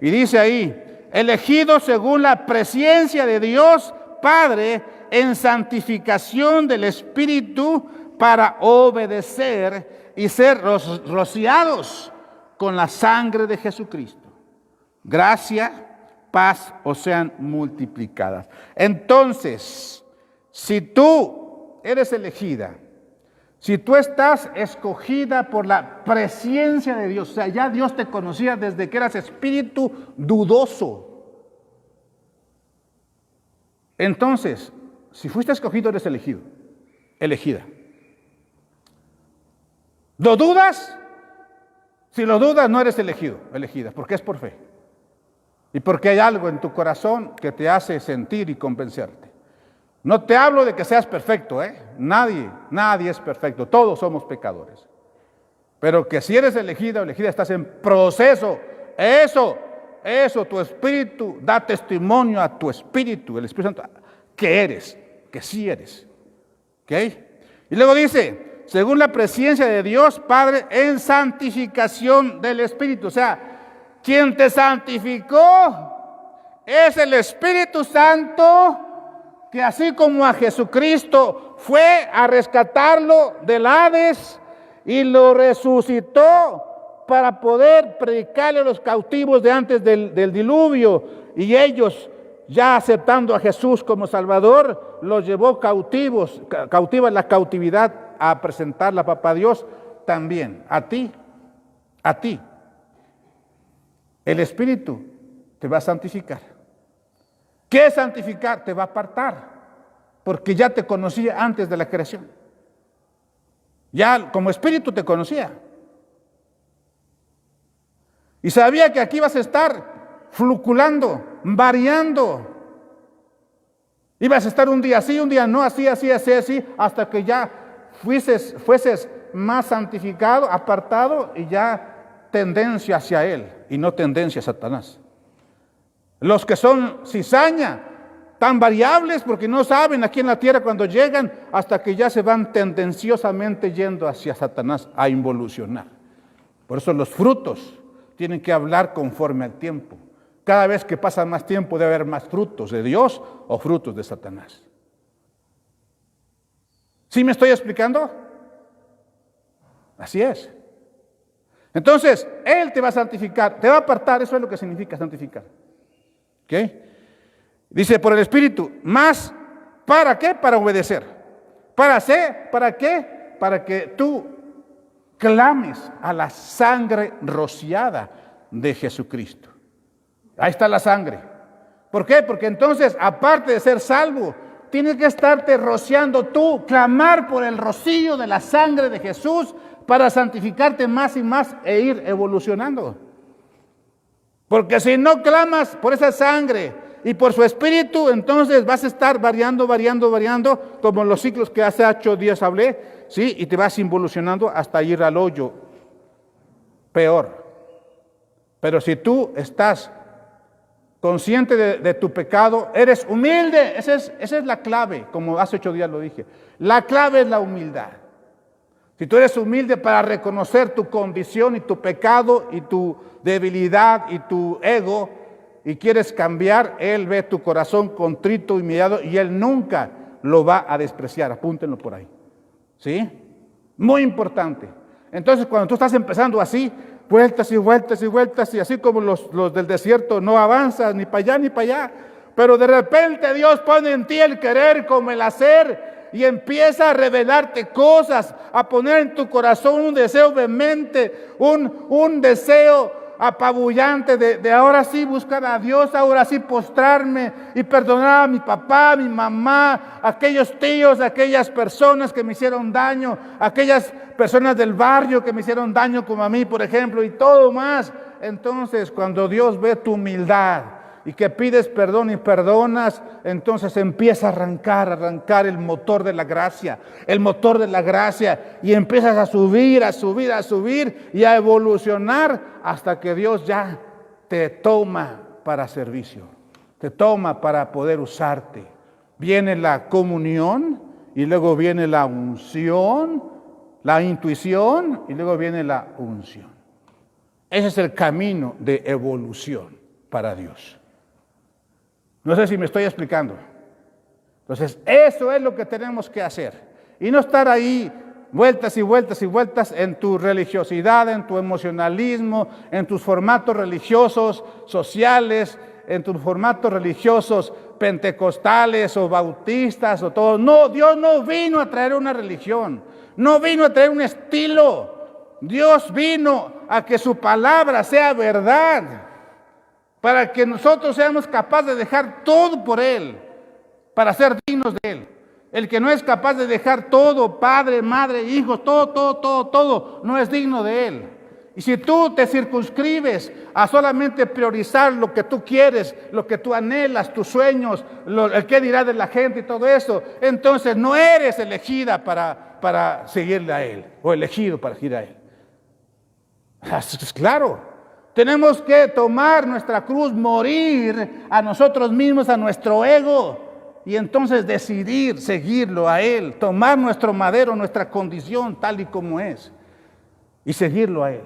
Y dice ahí, elegidos según la presencia de Dios Padre en santificación del Espíritu, para obedecer y ser rociados con la sangre de Jesucristo. Gracia, paz os sean multiplicadas. Entonces, si tú eres elegida, si tú estás escogida por la presencia de Dios, o sea, ya Dios te conocía desde que eras espíritu dudoso. Entonces, si fuiste escogido, eres elegido, elegida. ¿Lo dudas? Si lo dudas, no eres elegido, elegida, porque es por fe. Y porque hay algo en tu corazón que te hace sentir y convencerte. No te hablo de que seas perfecto, Nadie es perfecto, todos somos pecadores. Pero que si eres elegido o elegida, estás en proceso. Eso, tu espíritu da testimonio a tu espíritu, el Espíritu Santo, que eres, que sí eres. ¿Ok? Y luego dice, según la presencia de Dios Padre en santificación del Espíritu. O sea, quien te santificó es el Espíritu Santo, que así como a Jesucristo fue a rescatarlo del Hades y lo resucitó para poder predicarle a los cautivos de antes del diluvio, y ellos, ya aceptando a Jesús como Salvador, los llevó cautiva en la cautividad a presentarla a Papá Dios. También a ti, el Espíritu te va a santificar. ¿Qué es santificar? Te va a apartar, porque ya te conocía antes de la creación. Ya como Espíritu te conocía. Y sabía que aquí ibas a estar fluctuando, variando. Ibas a estar un día así, un día no, así, hasta que ya fueses más santificado, apartado, y ya tendencia hacia Él y no tendencia a Satanás. Los que son cizaña tan variables porque no saben aquí en la tierra cuando llegan, hasta que ya se van tendenciosamente yendo hacia Satanás a involucionar. Por eso los frutos tienen que hablar conforme al tiempo. Cada vez que pasa más tiempo debe haber más frutos de Dios o frutos de Satanás. ¿Sí me estoy explicando? Así es. Entonces, Él te va a santificar, te va a apartar, eso es lo que significa santificar. ¿Ok? Dice, por el Espíritu, más, ¿para qué? Para obedecer. ¿Para qué? Para que tú clames a la sangre rociada de Jesucristo. Ahí está la sangre. ¿Por qué? Porque entonces, aparte de ser salvo, tienes que estarte rociando tú, clamar por el rocío de la sangre de Jesús para santificarte más y más e ir evolucionando. Porque si no clamas por esa sangre y por su Espíritu, entonces vas a estar variando, como los ciclos que hace 8 días hablé, ¿sí? Y te vas involucionando hasta ir al hoyo peor. Pero si tú estás consciente de tu pecado, eres humilde, esa es la clave, como hace 8 días lo dije. La clave es la humildad. Si tú eres humilde para reconocer tu condición y tu pecado y tu debilidad y tu ego y quieres cambiar, Él ve tu corazón contrito y humillado y Él nunca lo va a despreciar. Apúntenlo por ahí. ¿Sí? Muy importante. Entonces, cuando tú estás empezando así, vueltas y así como los del desierto, no avanzas ni para allá ni para allá. Pero de repente Dios pone en ti el querer como el hacer y empieza a revelarte cosas, a poner en tu corazón un deseo vehemente, un deseo apabullante de ahora sí buscar a Dios, ahora sí postrarme y perdonar a mi papá, a mi mamá, a aquellos tíos, a aquellas personas que me hicieron daño, a aquellas personas del barrio que me hicieron daño como a mí, por ejemplo, y todo más. Entonces, cuando Dios ve tu humildad y que pides perdón y perdonas, entonces empieza a arrancar el motor de la gracia, y empiezas a subir y a evolucionar hasta que Dios ya te toma para servicio, te toma para poder usarte. Viene la comunión y luego viene la unción, la intuición y luego viene la unción. Ese es el camino de evolución para Dios. No sé si me estoy explicando. Entonces, eso es lo que tenemos que hacer. Y no estar ahí vueltas en tu religiosidad, en tu emocionalismo, en tus formatos religiosos sociales, en tus formatos religiosos pentecostales o bautistas o todo. No, Dios no vino a traer una religión, no vino a traer un estilo. Dios vino a que su palabra sea verdad, para que nosotros seamos capaces de dejar todo por Él, para ser dignos de Él. El que no es capaz de dejar todo, padre, madre, hijos, todo, no es digno de Él. Y si tú te circunscribes a solamente priorizar lo que tú quieres, lo que tú anhelas, tus sueños, el que dirá de la gente y todo eso, entonces no eres elegida para seguirle a Él, o elegido para seguir a Él. Es claro. Tenemos que tomar nuestra cruz, morir a nosotros mismos, a nuestro ego, y entonces decidir seguirlo a Él, tomar nuestro madero, nuestra condición tal y como es, y seguirlo a Él.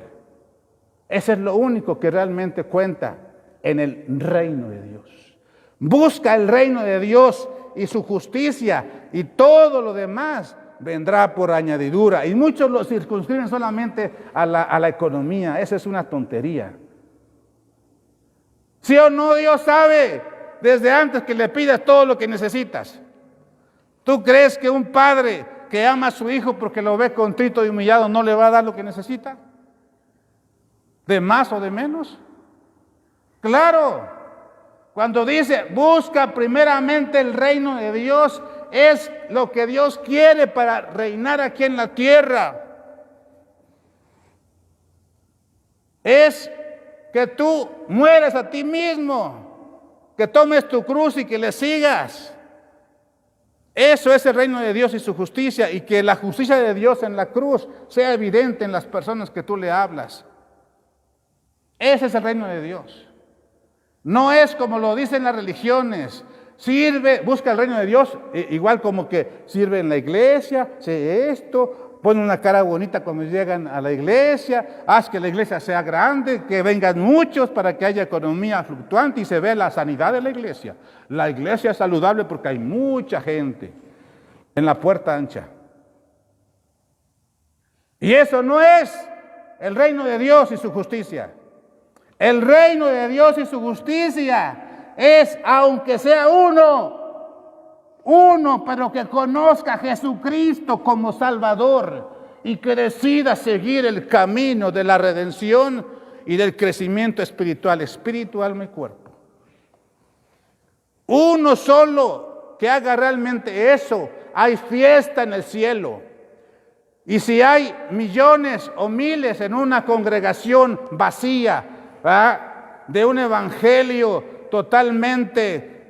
Ese es lo único que realmente cuenta en el reino de Dios. Busca el reino de Dios y su justicia, y todo lo demás vendrá por añadidura. Y muchos lo circunscriben solamente a la economía. Esa es una tontería. ¿Sí o no? Dios sabe desde antes que le pidas todo lo que necesitas. ¿Tú crees que un padre que ama a su hijo porque lo ve contrito y humillado no le va a dar lo que necesita? ¿De más o de menos? Claro. Cuando dice, busca primeramente el reino de Dios, es lo que Dios quiere para reinar aquí en la tierra. Es que tú mueres a ti mismo, que tomes tu cruz y que le sigas. Eso es el reino de Dios y su justicia, y que la justicia de Dios en la cruz sea evidente en las personas que tú le hablas. Ese es el reino de Dios. No es como lo dicen las religiones, sirve, busca el reino de Dios, igual como que sirve en la iglesia, sé esto, pone una cara bonita cuando llegan a la iglesia, haz que la iglesia sea grande, que vengan muchos para que haya economía fluctuante y se vea la sanidad de la iglesia. La iglesia es saludable porque hay mucha gente en la puerta ancha. Y eso no es el reino de Dios y su justicia. El reino de Dios y su justicia es, aunque sea uno, pero que conozca a Jesucristo como Salvador y que decida seguir el camino de la redención y del crecimiento espiritual, espíritu, alma y cuerpo. Uno solo que haga realmente eso, hay fiesta en el cielo. Y si hay millones o miles en una congregación vacía, ¿verdad?, de un evangelio totalmente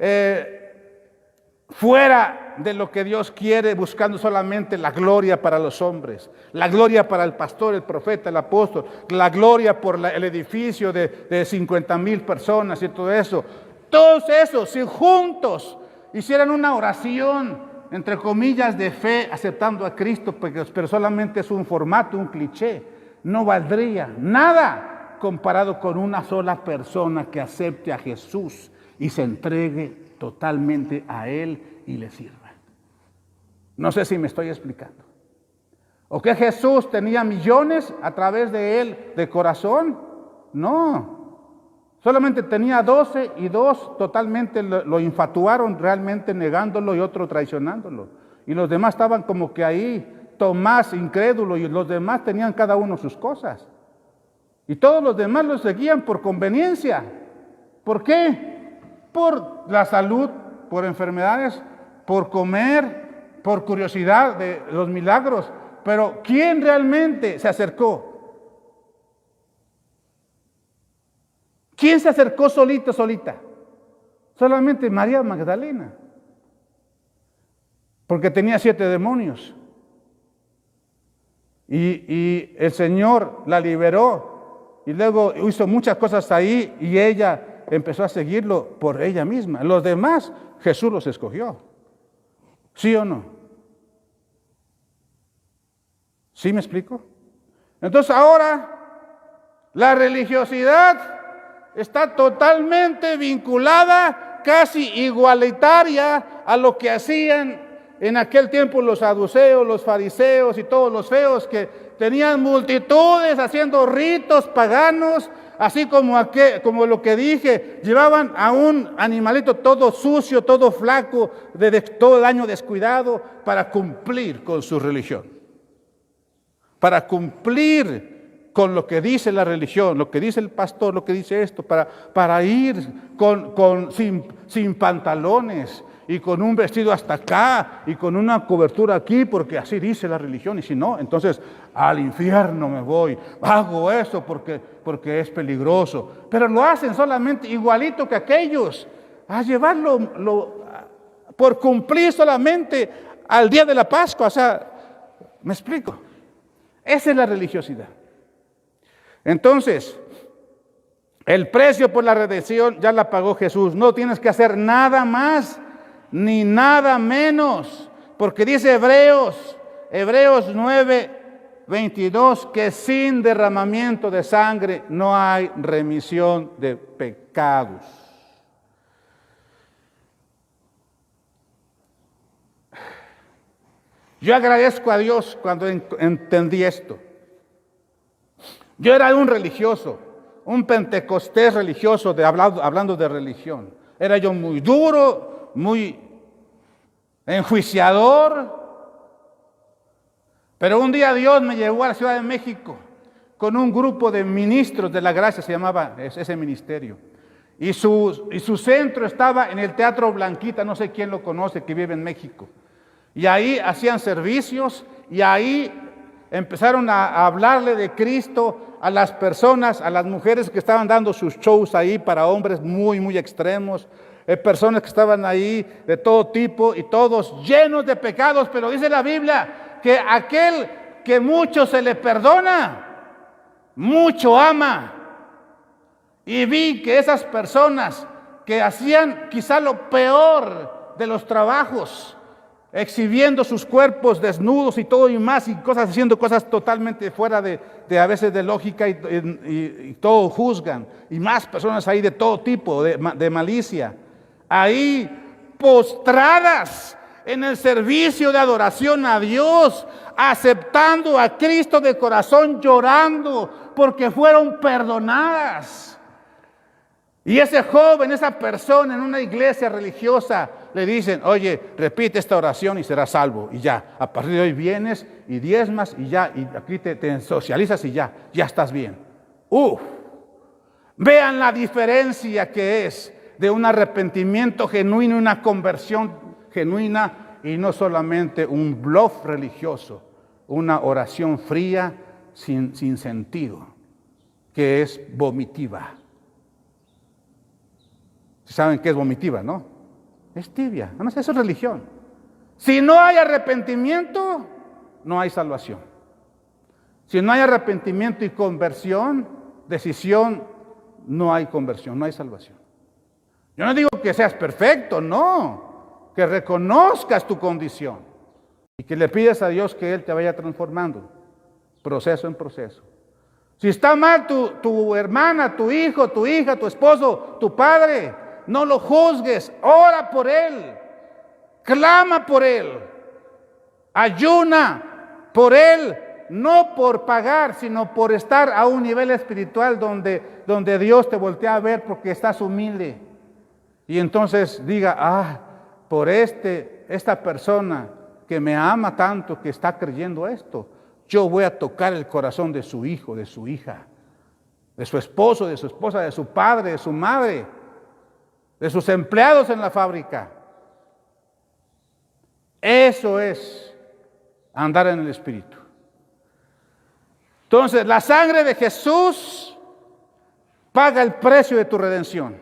fuera de lo que Dios quiere, buscando solamente la gloria para los hombres, la gloria para el pastor, el profeta, el apóstol, la gloria por el edificio de 50,000 personas y todo eso. Todos esos, si juntos hicieran una oración, entre comillas, de fe, aceptando a Cristo, pero solamente es un formato, un cliché, no valdría nada comparado con una sola persona que acepte a Jesús y se entregue totalmente a Él y le sirva. No sé si me estoy explicando. ¿O que Jesús tenía millones a través de Él de corazón? No. Solamente tenía 12 y 2 totalmente lo infatuaron, realmente negándolo y otro traicionándolo. Y los demás estaban como que ahí, Tomás incrédulo, y los demás tenían cada uno sus cosas. Y todos los demás los seguían por conveniencia. ¿Por qué? Por la salud, por enfermedades, por comer, por curiosidad de los milagros. Pero ¿quién realmente se acercó? ¿Quién se acercó solita? Solamente María Magdalena. Porque tenía 7 demonios. Y el Señor la liberó. Y luego hizo muchas cosas ahí y ella empezó a seguirlo por ella misma. Los demás, Jesús los escogió. ¿Sí o no? ¿Sí me explico? Entonces ahora la religiosidad está totalmente vinculada, casi igualitaria a lo que hacían en aquel tiempo los saduceos, los fariseos y todos los feos que tenían multitudes haciendo ritos paganos, así como lo que dije, llevaban a un animalito todo sucio, todo flaco, todo el año descuidado, para cumplir con su religión, para cumplir con lo que dice la religión, lo que dice el pastor, lo que dice esto, para ir sin pantalones y con un vestido hasta acá y con una cobertura aquí, porque así dice la religión, y si no, entonces al infierno me voy, hago eso porque es peligroso, pero lo hacen solamente igualito que aquellos, a llevarlo por cumplir solamente al día de la Pascua. O sea, ¿me explico? Esa es la religiosidad. Entonces, el precio por la redención ya la pagó Jesús. No tienes que hacer nada más ni nada menos, porque dice Hebreos 9:22, que sin derramamiento de sangre no hay remisión de pecados. Yo agradezco a Dios cuando entendí esto. Yo era un religioso, un pentecostés religioso, hablando de religión. Era yo muy duro, muy enjuiciador. Pero un día Dios me llevó a la Ciudad de México con un grupo de ministros de la gracia, se llamaba ese ministerio. Y su centro estaba en el Teatro Blanquita, no sé quién lo conoce, que vive en México. Y ahí hacían servicios y ahí empezaron a hablarle de Cristo a las personas, a las mujeres que estaban dando sus shows ahí para hombres muy, muy extremos, personas que estaban ahí de todo tipo y todos llenos de pecados, pero dice la Biblia que aquel que mucho se le perdona, mucho ama. Y vi que esas personas que hacían quizá lo peor de los trabajos, exhibiendo sus cuerpos desnudos y todo y más, y cosas, haciendo cosas totalmente fuera de a veces de lógica, y todo juzgan, y más personas ahí de todo tipo, de malicia, ahí postradas en el servicio de adoración a Dios, aceptando a Cristo de corazón, llorando porque fueron perdonadas. Y ese joven, esa persona en una iglesia religiosa, le dicen, oye, repite esta oración y serás salvo. Y ya, a partir de hoy vienes y diezmas y ya, y aquí te socializas y ya estás bien. Vean la diferencia que es de un arrepentimiento genuino, una conversión genuina y no solamente un bluff religioso, una oración fría sin sentido, que es vomitiva. ¿Saben qué es vomitiva, no? Es tibia, no sé, eso es religión. Si no hay arrepentimiento, no hay salvación. Si no hay arrepentimiento y conversión, decisión, no hay conversión, no hay salvación. Yo no digo que seas perfecto, no, que reconozcas tu condición y que le pidas a Dios que Él te vaya transformando, proceso en proceso. Si está mal tu hermana, tu hijo, tu hija, tu esposo, tu padre, no lo juzgues, ora por él, clama por él, ayuna por él, no por pagar, sino por estar a un nivel espiritual donde Dios te voltea a ver porque estás humilde. Y entonces diga, por esta persona que me ama tanto, que está creyendo esto, yo voy a tocar el corazón de su hijo, de su hija, de su esposo, de su esposa, de su padre, de su madre, de sus empleados en la fábrica. Eso es andar en el Espíritu. Entonces, la sangre de Jesús paga el precio de tu redención.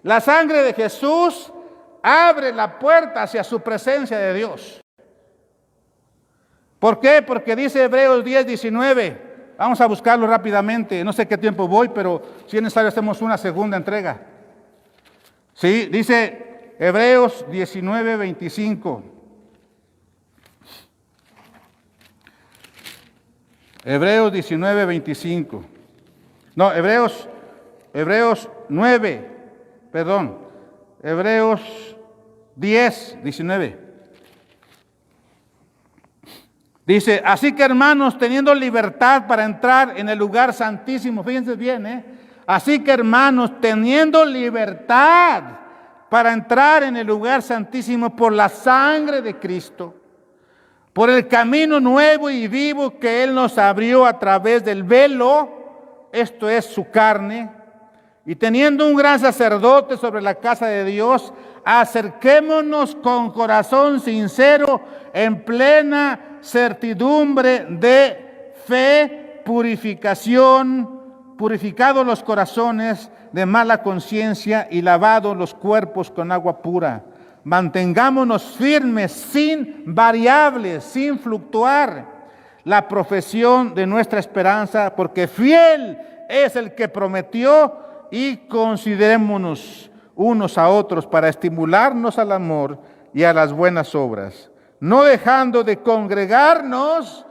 La sangre de Jesús abre la puerta hacia su presencia de Dios. ¿Por qué? Porque dice Hebreos 10:19. Vamos a buscarlo rápidamente. No sé qué tiempo voy, pero si es necesario hacemos una segunda entrega. Sí, dice Hebreos 19:25. Hebreos 19:25. No, Hebreos 9, perdón. Hebreos 10:19. Dice, así que hermanos, teniendo libertad para entrar en el lugar santísimo, fíjense bien, así que hermanos, teniendo libertad para entrar en el lugar santísimo por la sangre de Cristo, por el camino nuevo y vivo que Él nos abrió a través del velo, esto es su carne, y teniendo un gran sacerdote sobre la casa de Dios, acerquémonos con corazón sincero, en plena certidumbre de fe, purificados los corazones de mala conciencia y lavados los cuerpos con agua pura. Mantengámonos firmes, sin variables, sin fluctuar, la profesión de nuestra esperanza, porque fiel es el que prometió, y considerémonos unos a otros para estimularnos al amor y a las buenas obras, no dejando de congregarnos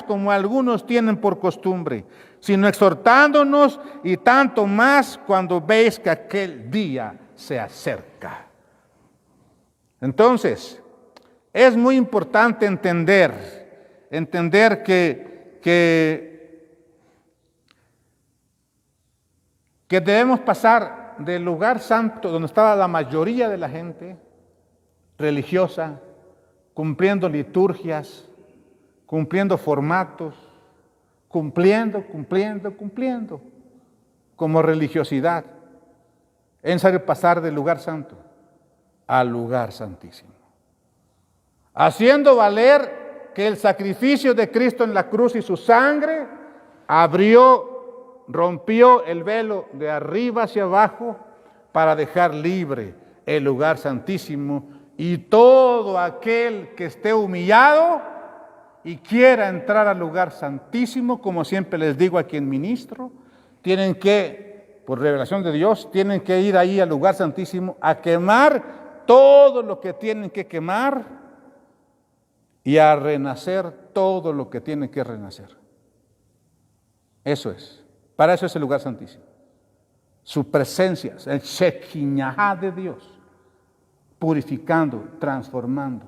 como algunos tienen por costumbre, sino exhortándonos, y tanto más cuando veis que aquel día se acerca. Entonces, es muy importante entender que debemos pasar del lugar santo, donde estaba la mayoría de la gente religiosa, cumpliendo liturgias, cumpliendo formatos, cumpliendo, como religiosidad. Es necesario pasar del lugar santo al lugar santísimo, haciendo valer que el sacrificio de Cristo en la cruz y su sangre rompió el velo de arriba hacia abajo para dejar libre el lugar santísimo, y todo aquel que esté humillado y quiera entrar al lugar santísimo, como siempre les digo a quien ministro, tienen que por revelación de Dios, tienen que ir ahí al lugar santísimo a quemar todo lo que tienen que quemar y a renacer todo lo que tienen que renacer. Eso es. Para eso es el lugar santísimo. Su presencia, el Shekinah de Dios, purificando, transformando,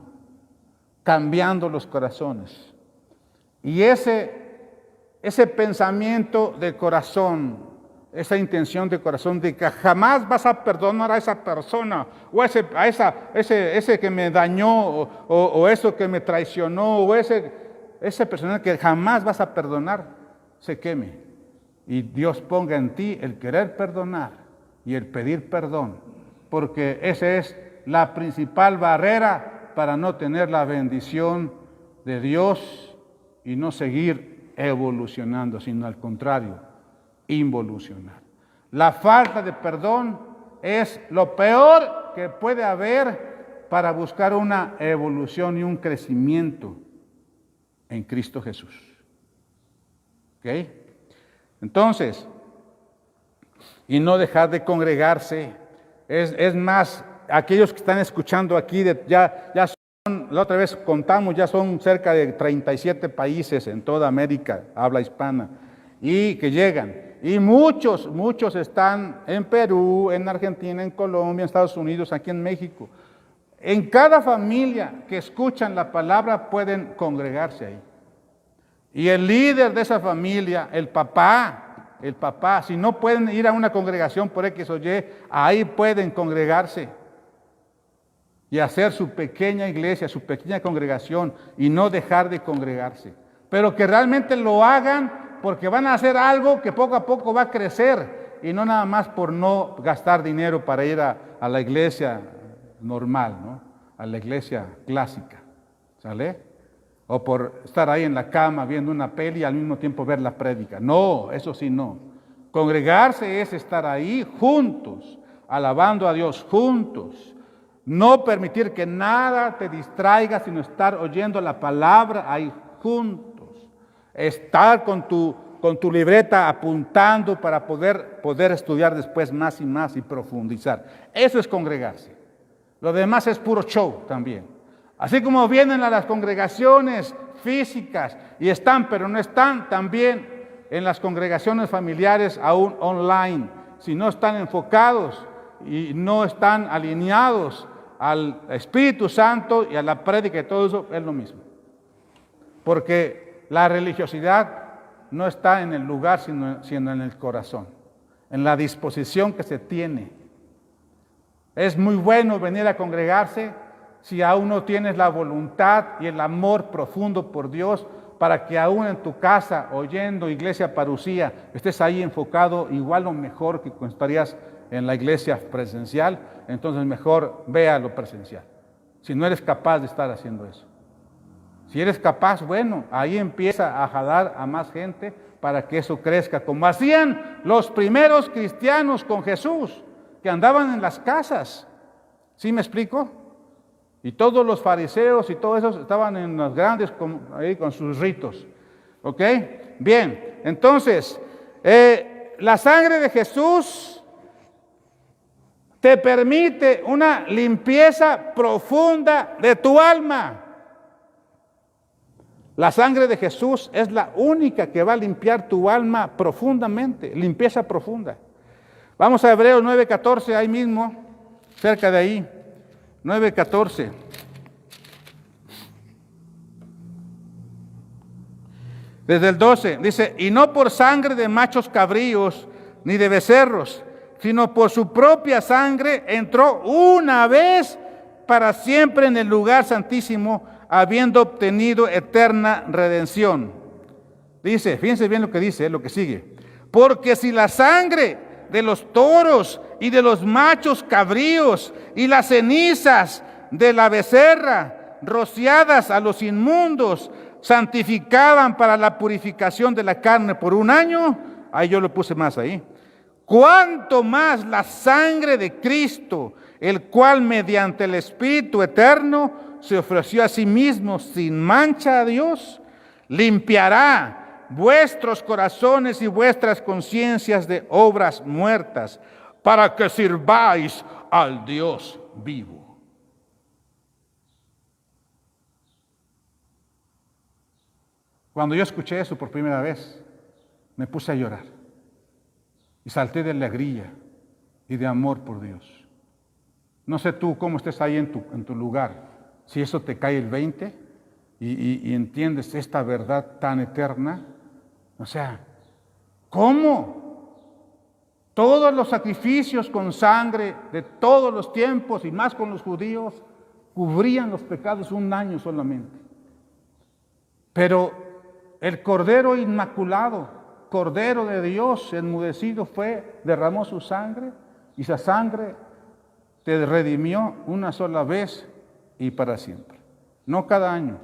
cambiando los corazones. Y ese pensamiento de corazón, esa intención de corazón de que jamás vas a perdonar a esa persona o ese que me dañó o eso que me traicionó o esa persona que jamás vas a perdonar, se queme. Y Dios ponga en ti el querer perdonar y el pedir perdón, porque esa es la principal barrera para no tener la bendición de Dios y no seguir evolucionando, sino al contrario, involucionar. La falta de perdón es lo peor que puede haber para buscar una evolución y un crecimiento en Cristo Jesús. ¿Ok? Entonces, y no dejar de congregarse, es más, aquellos que están escuchando aquí, ya son, la otra vez contamos, ya son cerca de 37 países en toda América, habla hispana, y que llegan. Y muchos están en Perú, en Argentina, en Colombia, en Estados Unidos, aquí en México. En cada familia que escuchan la palabra pueden congregarse ahí. Y el líder de esa familia, el papá, si no pueden ir a una congregación por X o Y, ahí pueden congregarse y hacer su pequeña iglesia, su pequeña congregación y no dejar de congregarse. Pero que realmente lo hagan porque van a hacer algo que poco a poco va a crecer y no nada más por no gastar dinero para ir a la iglesia normal, ¿no? A la iglesia clásica, ¿sale? O por estar ahí en la cama viendo una peli y al mismo tiempo ver la prédica. No, eso sí no. Congregarse es estar ahí juntos, alabando a Dios juntos. No permitir que nada te distraiga, sino estar oyendo la palabra ahí juntos. Estar con tu libreta apuntando para poder estudiar después más y más y profundizar. Eso es congregarse. Lo demás es puro show también. Así como vienen a las congregaciones físicas y están, pero no están, también en las congregaciones familiares aún online. Si no están enfocados y no están alineados al Espíritu Santo y a la prédica y todo eso, es lo mismo. Porque la religiosidad no está en el lugar, sino en el corazón, en la disposición que se tiene. Es muy bueno venir a congregarse si aún no tienes la voluntad y el amor profundo por Dios, para que aún en tu casa, oyendo Iglesia Parucía, estés ahí enfocado igual o mejor que cuando estarías en la iglesia presencial, entonces mejor vea lo presencial. Si no eres capaz de estar haciendo eso. Si eres capaz, bueno, ahí empieza a jalar a más gente para que eso crezca, como hacían los primeros cristianos con Jesús, que andaban en las casas. ¿Sí me explico? Y todos los fariseos y todos esos estaban en los grandes ahí con sus ritos. ¿Ok? Bien, entonces, la sangre de Jesús te permite una limpieza profunda de tu alma. La sangre de Jesús es la única que va a limpiar tu alma profundamente, limpieza profunda. Vamos a Hebreos 9:14, ahí mismo, cerca de ahí. 9:14. Desde el 12 dice: y no por sangre de machos cabríos ni de becerros, sino por su propia sangre entró una vez para siempre en el lugar santísimo, habiendo obtenido eterna redención. Dice, fíjense bien lo que dice, lo que sigue. Porque si la sangre de los toros y de los machos cabríos y las cenizas de la becerra rociadas a los inmundos santificaban para la purificación de la carne por un año, ahí yo lo puse más ahí, cuánto más la sangre de Cristo, el cual mediante el Espíritu eterno se ofreció a sí mismo sin mancha a Dios, limpiará vuestros corazones y vuestras conciencias de obras muertas, para que sirváis al Dios vivo. Cuando yo escuché eso por primera vez, me puse a llorar y salté de alegría y de amor por Dios. No sé tú cómo estés ahí en tu lugar, si eso te cae el 20 y entiendes esta verdad tan eterna. O sea, ¿cómo? Todos los sacrificios con sangre de todos los tiempos y más con los judíos cubrían los pecados un año solamente. Pero el Cordero Inmaculado, Cordero de Dios enmudecido derramó su sangre y esa sangre te redimió una sola vez y para siempre, no cada año.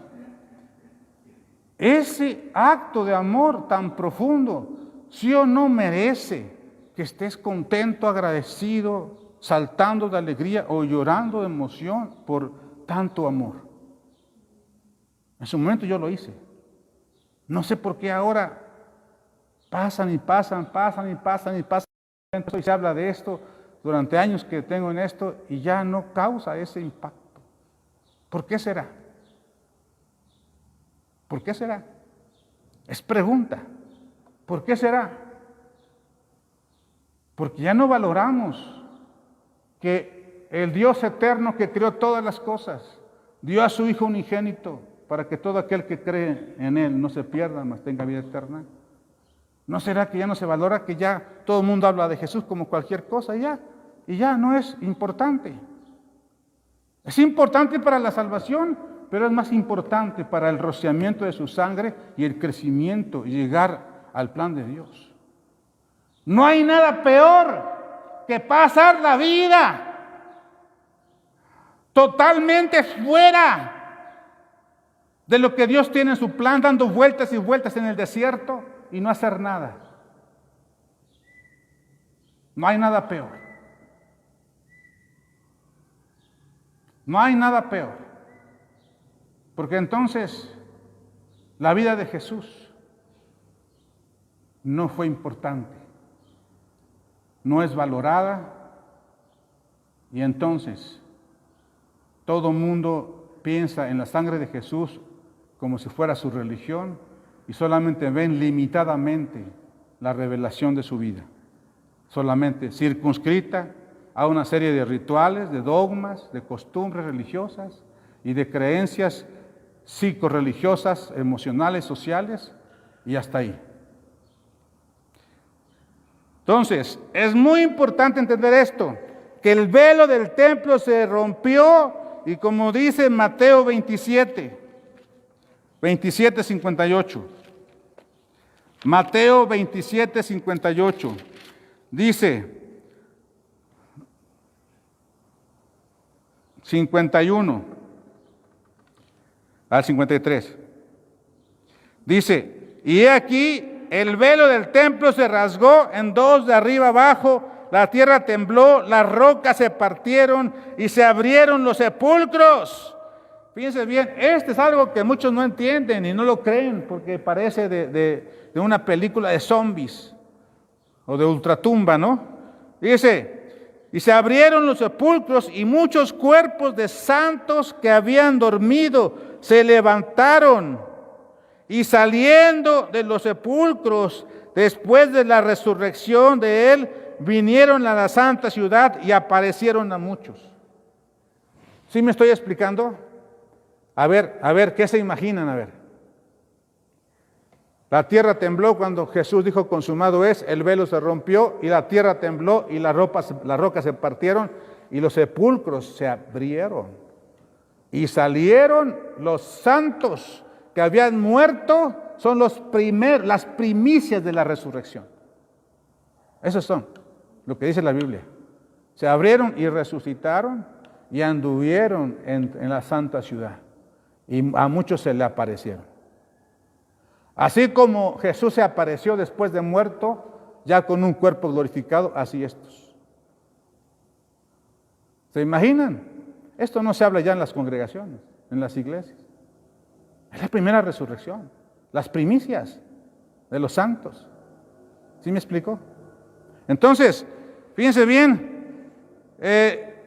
Ese acto de amor tan profundo, ¿sí o no merece que estés contento, agradecido, saltando de alegría o llorando de emoción por tanto amor? En su momento yo lo hice. No sé por qué ahora pasan y pasan. Y se habla de esto durante años que tengo en esto y ya no causa ese impacto. ¿Por qué será? ¿Por qué será? Es pregunta. ¿Por qué será? Porque ya no valoramos que el Dios eterno que creó todas las cosas dio a su Hijo unigénito para que todo aquel que cree en Él no se pierda, mas tenga vida eterna. ¿No será que ya no se valora, que ya todo el mundo habla de Jesús como cualquier cosa y ya no es importante? Es importante para la salvación, pero es más importante para el rociamiento de su sangre y el crecimiento y llegar al plan de Dios. No hay nada peor que pasar la vida totalmente fuera de lo que Dios tiene en su plan, dando vueltas y vueltas en el desierto y no hacer nada. No hay nada peor. No hay nada peor. Porque entonces la vida de Jesús no fue importante, no es valorada y entonces todo mundo piensa en la sangre de Jesús como si fuera su religión y solamente ven limitadamente la revelación de su vida, solamente circunscrita a una serie de rituales, de dogmas, de costumbres religiosas y de creencias psicorreligiosas, emocionales, sociales, y hasta ahí. Entonces, es muy importante entender esto, que el velo del templo se rompió, y como dice Mateo 27:58. Mateo 27:58. Dice, 51 al 53. Dice, y he aquí, el velo del templo se rasgó en dos de arriba abajo, la tierra tembló, las rocas se partieron y se abrieron los sepulcros. Fíjense bien, este es algo que muchos no entienden y no lo creen porque parece de una película de zombies o de ultratumba, ¿no? Dice, y se abrieron los sepulcros y muchos cuerpos de santos que habían dormido se levantaron y saliendo de los sepulcros después de la resurrección de Él, vinieron a la santa ciudad y aparecieron a muchos. ¿Sí me estoy explicando? A ver, ¿qué se imaginan? A ver. La tierra tembló cuando Jesús dijo consumado es, el velo se rompió y la tierra tembló y las rocas se partieron y los sepulcros se abrieron. Y salieron los santos que habían muerto, son las primicias de la resurrección. Esos son lo que dice la Biblia. Se abrieron y resucitaron y anduvieron en la santa ciudad. Y a muchos se le aparecieron. Así como Jesús se apareció después de muerto, ya con un cuerpo glorificado, así estos. ¿Se imaginan? Esto no se habla ya en las congregaciones, en las iglesias. Es la primera resurrección, las primicias. de los santos. ¿Sí me explico? Entonces, fíjense bien,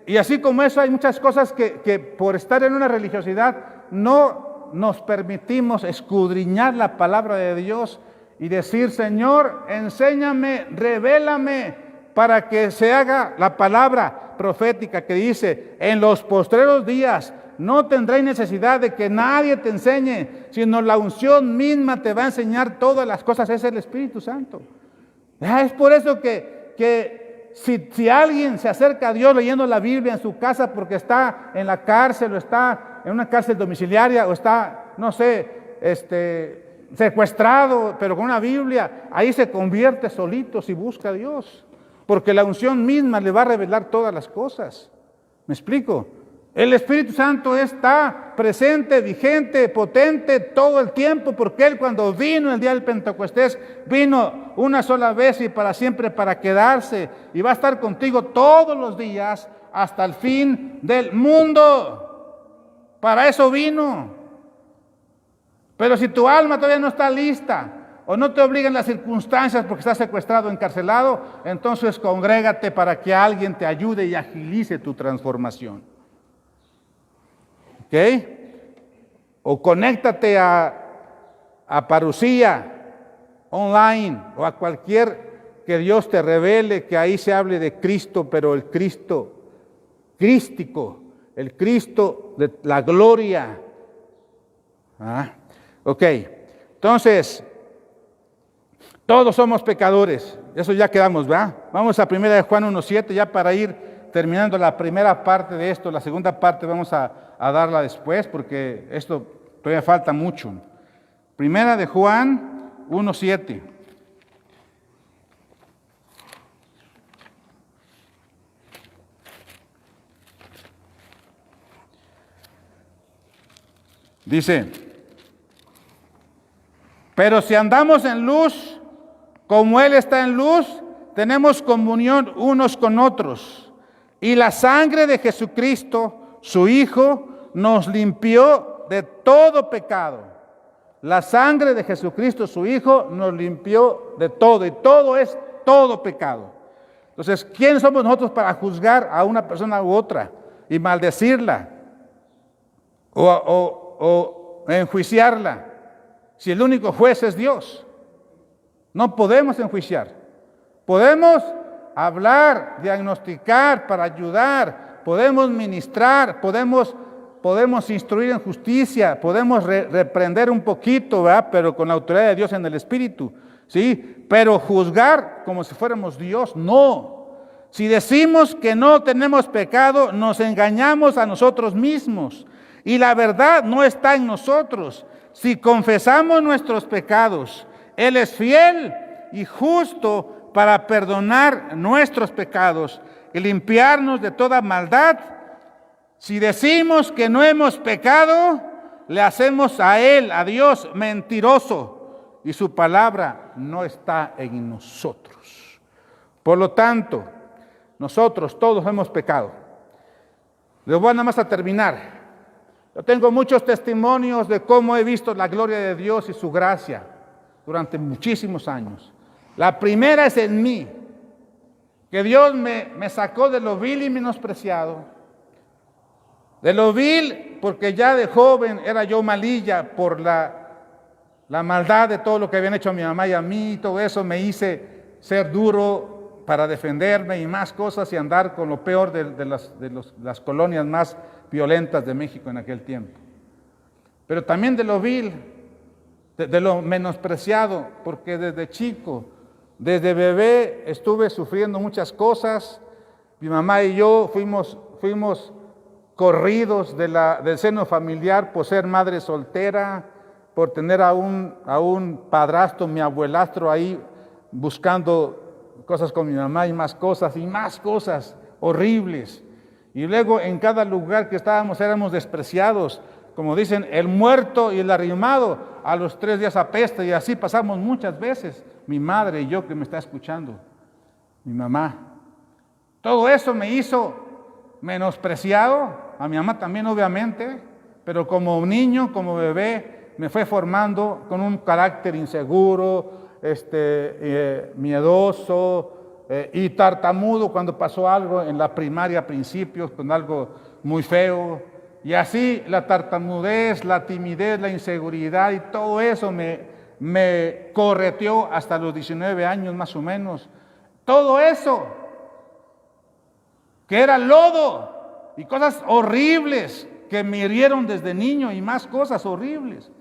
y así como eso hay muchas cosas que por estar en una religiosidad no nos permitimos escudriñar la palabra de Dios y decir, Señor, enséñame, revélame, para que se haga la palabra profética que dice, en los postreros días no tendréis necesidad de que nadie te enseñe, sino la unción misma te va a enseñar todas las cosas, es el Espíritu Santo. Es por eso que si alguien se acerca a Dios leyendo la Biblia en su casa porque está en la cárcel o está en una cárcel domiciliaria o está, no sé, secuestrado, pero con una Biblia, ahí se convierte solito si busca a Dios, porque la unción misma le va a revelar todas las cosas. ¿Me explico? El Espíritu Santo está presente, vigente, potente todo el tiempo, porque Él cuando vino el día del Pentecostés, vino una sola vez y para siempre para quedarse, y va a estar contigo todos los días hasta el fin del mundo. Para eso vino. Pero si tu alma todavía no está lista, o no te obligan las circunstancias porque estás secuestrado, encarcelado, entonces congrégate para que alguien te ayude y agilice tu transformación. ¿Ok? O conéctate a Parucía online o a cualquier que Dios te revele, que ahí se hable de Cristo, pero el Cristo crístico, el Cristo de la gloria. Ok, entonces, todos somos pecadores, eso ya quedamos, ¿verdad? Vamos a 1 Juan 1:7 ya para ir terminando la primera parte de esto, la segunda parte vamos a darla después porque esto todavía falta mucho. 1 Juan 1:7. Dice, pero si andamos en luz, como Él está en luz, tenemos comunión unos con otros. Y la sangre de Jesucristo, su Hijo, nos limpió de todo pecado. La sangre de Jesucristo, su Hijo, nos limpió de todo. Y todo es todo pecado. Entonces, ¿quién somos nosotros para juzgar a una persona u otra y maldecirla o enjuiciarla? Si el único juez es Dios, no podemos enjuiciar. Podemos hablar, diagnosticar para ayudar, podemos ministrar, podemos instruir en justicia, podemos reprender un poquito, ¿verdad? Pero con la autoridad de Dios en el Espíritu, ¿sí? Pero juzgar como si fuéramos Dios, no. Si decimos que no tenemos pecado, nos engañamos a nosotros mismos y la verdad no está en nosotros. Si confesamos nuestros pecados, Él es fiel y justo para perdonar nuestros pecados y limpiarnos de toda maldad. Si decimos que no hemos pecado, le hacemos a Él, a Dios, mentiroso, y su palabra no está en nosotros. Por lo tanto, nosotros todos hemos pecado. Les voy nada más a terminar. Yo tengo muchos testimonios de cómo he visto la gloria de Dios y su gracia durante muchísimos años. La primera es en mí, que Dios me sacó de lo vil y menospreciado. De lo vil, porque ya de joven era yo malilla por la maldad de todo lo que habían hecho a mi mamá y a mí, y todo eso me hice ser duro para defenderme y más cosas y andar con lo peor de las colonias más violentas de México en aquel tiempo. Pero también de lo vil, de lo menospreciado, porque desde chico, desde bebé estuve sufriendo muchas cosas. Mi mamá y yo fuimos corridos del seno familiar por ser madre soltera, por tener a un padrastro, mi abuelastro ahí buscando cosas con mi mamá y más cosas horribles. Y luego en cada lugar que estábamos éramos despreciados. Como dicen, el muerto y el arrimado a los 3 días apesta, y así pasamos muchas veces, mi madre y yo que me está escuchando, mi mamá. Todo eso me hizo menospreciado, a mi mamá también obviamente, pero como niño, como bebé, me fue formando con un carácter inseguro, miedoso y tartamudo cuando pasó algo en la primaria a principios, con algo muy feo. Y así la tartamudez, la timidez, la inseguridad y todo eso me correteó hasta los 19 años más o menos. Todo eso, que era lodo y cosas horribles que me hirieron desde niño y más cosas horribles.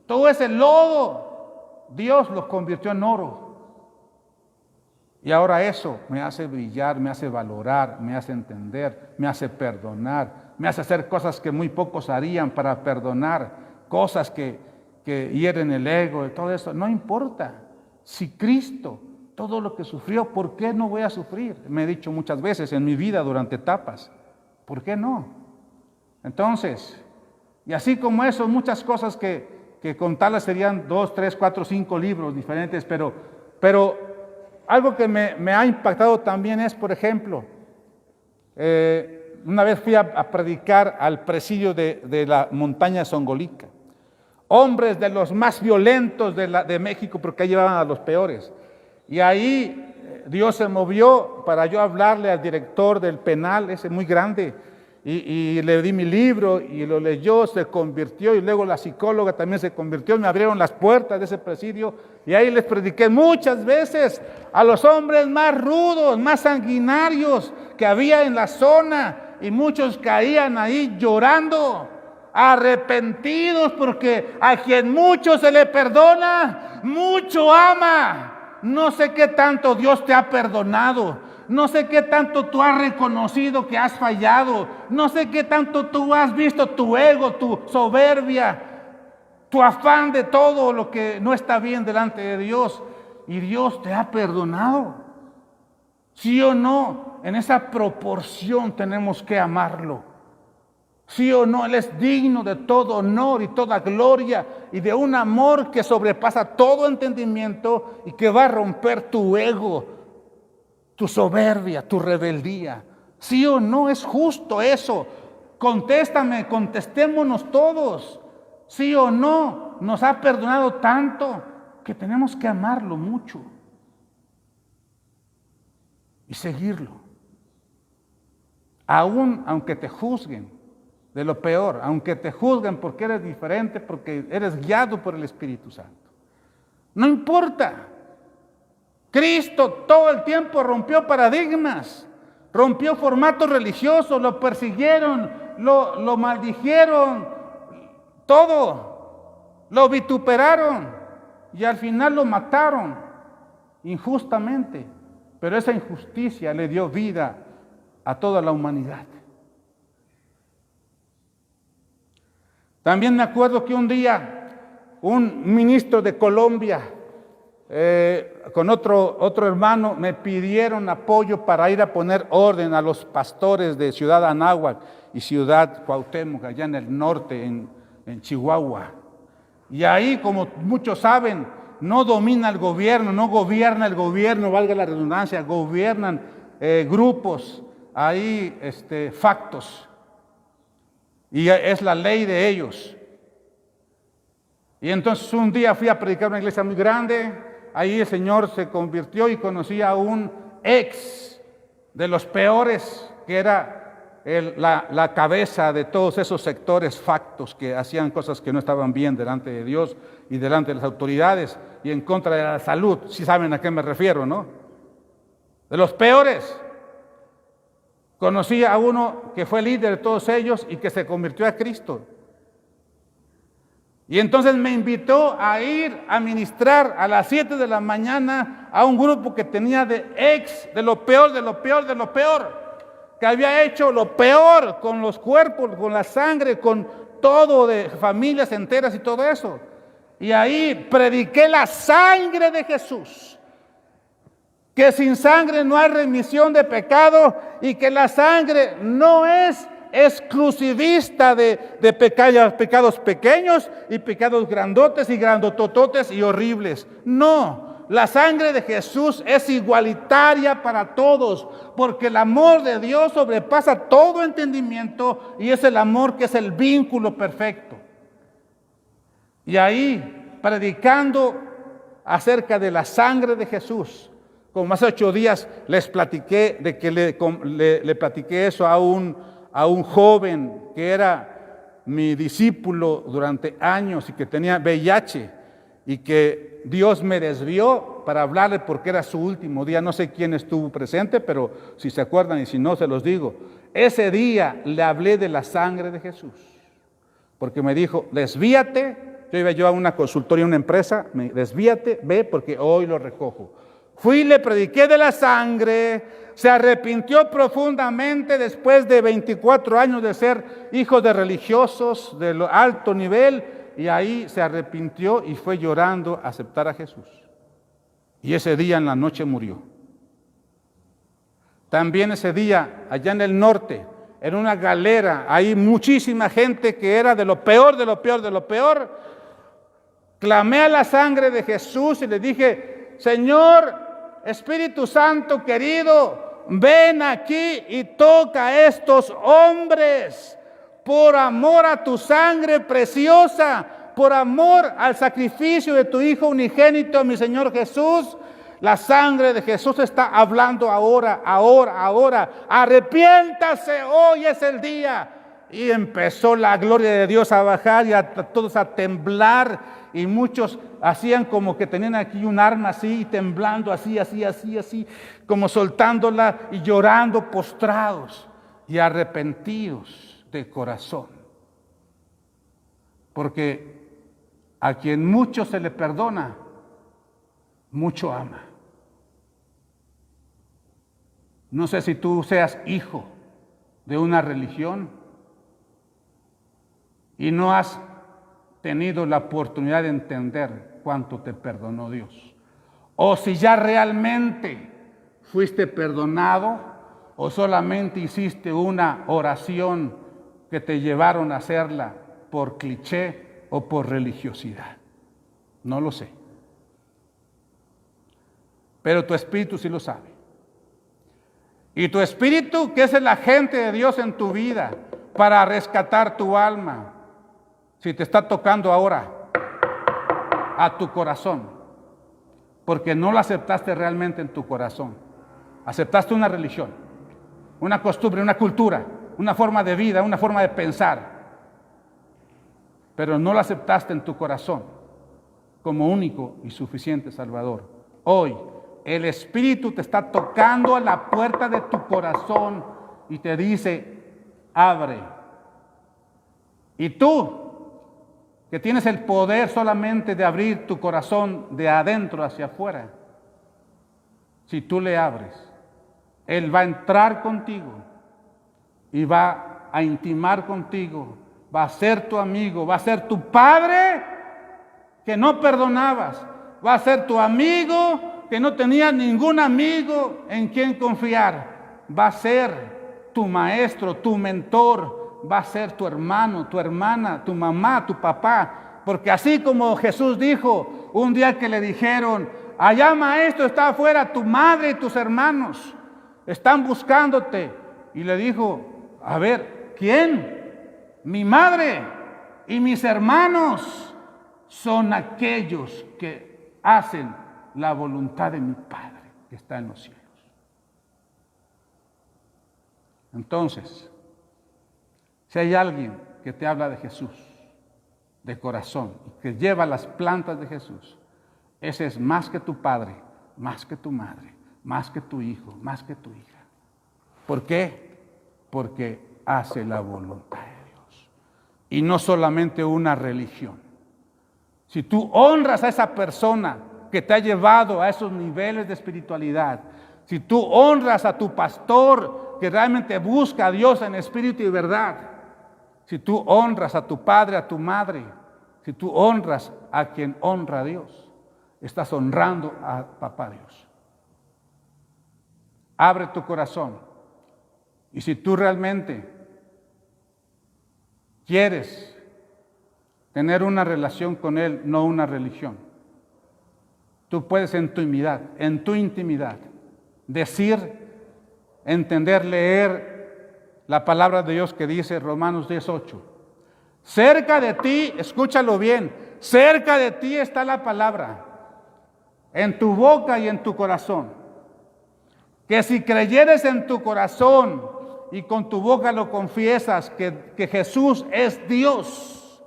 Todo ese lodo, Dios los convirtió en oro. Y ahora eso me hace brillar, me hace valorar, me hace entender, me hace perdonar, me hace hacer cosas que muy pocos harían para perdonar, cosas que hieren el ego, todo eso. No importa. Si Cristo, todo lo que sufrió, ¿por qué no voy a sufrir? Me he dicho muchas veces en mi vida durante etapas. ¿Por qué no? Entonces, y así como eso, muchas cosas que contarlas serían 2, 3, 4, 5 libros diferentes, pero algo que me ha impactado también es, por ejemplo, una vez fui a predicar al presidio de la montaña Zongolica. Hombres de los más violentos de México, porque ahí llevaban a los peores. Y ahí Dios se movió para yo hablarle al director del penal, ese muy grande, y le di mi libro y lo leyó, se convirtió, y luego la psicóloga también se convirtió, me abrieron las puertas de ese presidio, y ahí les prediqué muchas veces a los hombres más rudos, más sanguinarios que había en la zona, y muchos caían ahí llorando, arrepentidos, porque a quien mucho se le perdona, mucho ama. No sé qué tanto Dios te ha perdonado. No sé qué tanto tú has reconocido que has fallado. No sé qué tanto tú has visto tu ego, tu soberbia, tu afán de todo lo que no está bien delante de Dios. Y Dios te ha perdonado. ¿Sí o no? En esa proporción tenemos que amarlo. ¿Sí o no? Él es digno de todo honor y toda gloria y de un amor que sobrepasa todo entendimiento y que va a romper tu ego, tu soberbia, tu rebeldía. ¿Sí o no? Es justo eso. Contéstame, contestémonos todos. ¿Sí o no? Nos ha perdonado tanto que tenemos que amarlo mucho y seguirlo. Aún aunque te juzguen de lo peor, aunque te juzguen porque eres diferente, porque eres guiado por el Espíritu Santo. No importa. Cristo todo el tiempo rompió paradigmas, rompió formatos religiosos, lo persiguieron, lo maldijeron, todo, lo vituperaron y al final lo mataron injustamente. Pero esa injusticia le dio vida a toda la humanidad. También me acuerdo que un día un ministro de Colombia con otro hermano me pidieron apoyo para ir a poner orden a los pastores de Ciudad Anáhuac y Ciudad Cuauhtémoc, allá en el norte, en Chihuahua. Y ahí, como muchos saben, no domina el gobierno, no gobierna el gobierno, valga la redundancia, gobiernan grupos, ahí factos. Y es la ley de ellos. Y entonces un día fui a predicar en una iglesia muy grande. Ahí el Señor se convirtió y conocí a un ex de los peores, que era la cabeza de todos esos sectores factos que hacían cosas que no estaban bien delante de Dios y delante de las autoridades y en contra de la salud. Sí saben a qué me refiero, ¿no? De los peores. Conocí a uno que fue líder de todos ellos y que se convirtió a Cristo. Y entonces me invitó a ir a ministrar a las 7 de la mañana a un grupo que tenía de lo peor, de lo peor, de lo peor, que había hecho lo peor con los cuerpos, con la sangre, con todo, de familias enteras y todo eso. Y ahí prediqué la sangre de Jesús, que sin sangre no hay remisión de pecado y que la sangre no es exclusivista de pecados pequeños y pecados grandotes y grandotototes y horribles. No, la sangre de Jesús es igualitaria para todos, porque el amor de Dios sobrepasa todo entendimiento y es el amor que es el vínculo perfecto. Y ahí, predicando, acerca de la sangre de Jesús. Como hace 8 días les platiqué de que le platiqué eso a un joven que era mi discípulo durante años y que tenía VIH y que Dios me desvió para hablarle porque era su último día. No sé quién estuvo presente, pero si se acuerdan y si no se los digo. Ese día le hablé de la sangre de Jesús porque me dijo, desvíate. Yo iba a una consultoría, una empresa, desvíate, ve porque hoy lo recojo. Fui y le prediqué de la sangre, se arrepintió profundamente después de 24 años de ser hijo de religiosos de alto nivel, y ahí se arrepintió y fue llorando a aceptar a Jesús. Y ese día en la noche murió. También ese día, allá en el norte, en una galera, hay muchísima gente que era de lo peor, de lo peor, de lo peor. Clamé a la sangre de Jesús y le dije, Señor, Espíritu Santo querido, ven aquí y toca a estos hombres por amor a tu sangre preciosa, por amor al sacrificio de tu Hijo unigénito, mi Señor Jesús. La sangre de Jesús está hablando ahora. Arrepiéntase, hoy es el día. Y empezó la gloria de Dios a bajar y a todos a temblar. Y muchos hacían como que tenían aquí un arma así, y temblando así, como soltándola y llorando postrados y arrepentidos de corazón. Porque a quien mucho se le perdona, mucho ama. No sé si tú seas hijo de una religión y no has tenido la oportunidad de entender cuánto te perdonó Dios. O si ya realmente fuiste perdonado o solamente hiciste una oración que te llevaron a hacerla por cliché o por religiosidad. No lo sé. Pero tu espíritu sí lo sabe. Y tu espíritu, que es el agente de Dios en tu vida para rescatar tu alma, si te está tocando ahora a tu corazón, porque no lo aceptaste realmente en tu corazón. Aceptaste una religión, una costumbre, una cultura, una forma de vida, una forma de pensar, pero no lo aceptaste en tu corazón como único y suficiente Salvador. Hoy el Espíritu te está tocando a la puerta de tu corazón y te dice, abre. Y tú, que tienes el poder solamente de abrir tu corazón de adentro hacia afuera, si tú le abres, Él va a entrar contigo y va a intimar contigo, va a ser tu amigo, va a ser tu padre que no perdonabas, va a ser tu amigo que no tenía ningún amigo en quien confiar, va a ser tu maestro, tu mentor, va a ser tu hermano, tu hermana, tu mamá, tu papá, porque así como Jesús dijo un día que le dijeron, allá maestro está afuera tu madre y tus hermanos, están buscándote, y le dijo, a ver, ¿quién? Mi madre y mis hermanos son aquellos que hacen la voluntad de mi Padre que está en los cielos. Entonces, si hay alguien que te habla de Jesús, de corazón, que lleva las plantas de Jesús, ese es más que tu padre, más que tu madre, más que tu hijo, más que tu hija. ¿Por qué? Porque hace la voluntad de Dios. Y no solamente una religión. Si tú honras a esa persona que te ha llevado a esos niveles de espiritualidad, si tú honras a tu pastor que realmente busca a Dios en espíritu y verdad, si tú honras a tu padre, a tu madre, si tú honras a quien honra a Dios, estás honrando a papá Dios. Abre tu corazón. Y si tú realmente quieres tener una relación con Él, no una religión, tú puedes en tu intimidad, decir, entender, leer la palabra de Dios que dice Romanos 10:8. Cerca de ti, escúchalo bien, cerca de ti está la palabra. en tu boca y en tu corazón. Que si creyeres en tu corazón y con tu boca lo confiesas, que Jesús es Dios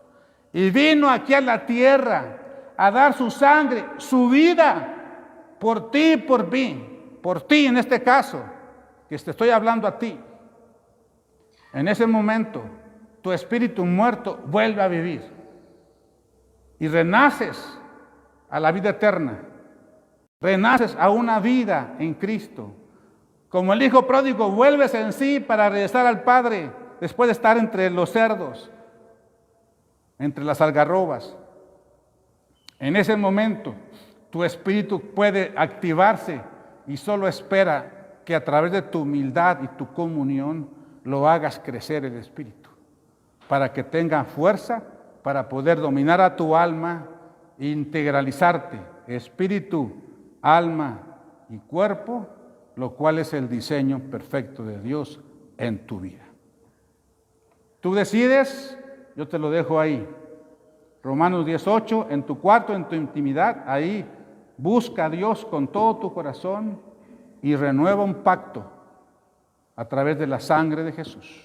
y vino aquí a la tierra a dar su sangre, su vida, por ti y por mí, por ti en este caso, que te estoy hablando a ti. En ese momento, tu espíritu muerto vuelve a vivir y renaces a la vida eterna, renaces a una vida en Cristo. Como el hijo pródigo, vuelves en sí para regresar al Padre después de estar entre los cerdos, entre las algarrobas. En ese momento, tu espíritu puede activarse y solo espera que a través de tu humildad y tu comunión lo hagas crecer el espíritu, para que tenga fuerza para poder dominar a tu alma e integralizarte, espíritu, alma y cuerpo, lo cual es el diseño perfecto de Dios en tu vida. Tú decides, yo te lo dejo ahí. Romanos 18, en tu cuarto, en tu intimidad, ahí busca a Dios con todo tu corazón y renueva un pacto a través de la sangre de Jesús.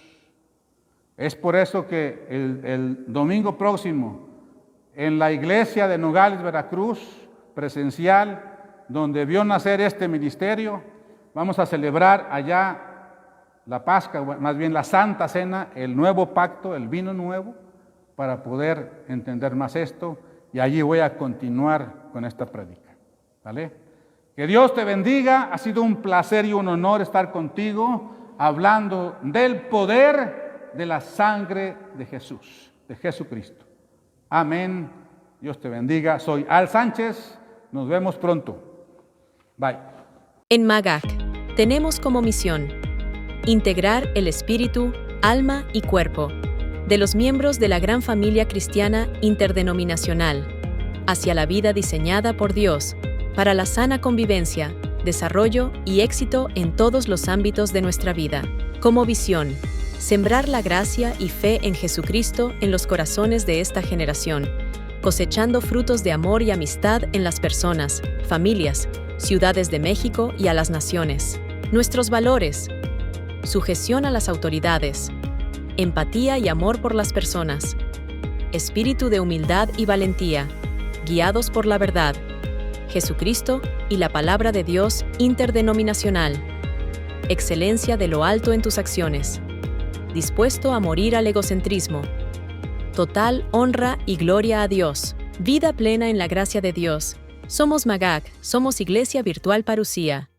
Es por eso que el domingo próximo, en la iglesia de Nogales, Veracruz, presencial, donde vio nacer este ministerio, vamos a celebrar allá la Pascua, más bien la Santa Cena, el nuevo pacto, el vino nuevo, para poder entender más esto, y allí voy a continuar con esta prédica. ¿Vale? Que Dios te bendiga, ha sido un placer y un honor estar contigo, hablando del poder de la sangre de Jesús, de Jesucristo. Amén. Dios te bendiga. Soy Al Sánchez. Nos vemos pronto. Bye. En MAGAC tenemos como misión integrar el espíritu, alma y cuerpo de los miembros de la gran familia cristiana interdenominacional hacia la vida diseñada por Dios para la sana convivencia, desarrollo y éxito en todos los ámbitos de nuestra vida. Como visión, sembrar la gracia y fe en Jesucristo en los corazones de esta generación, cosechando frutos de amor y amistad en las personas, familias, ciudades de México y a las naciones. Nuestros valores: sujeción a las autoridades, empatía y amor por las personas, espíritu de humildad y valentía, guiados por la verdad, Jesucristo y la palabra de Dios interdenominacional, excelencia de lo alto en tus acciones, dispuesto a morir al egocentrismo, total honra y gloria a Dios, vida plena en la gracia de Dios. Somos MAGAC, somos Iglesia Virtual Parousia.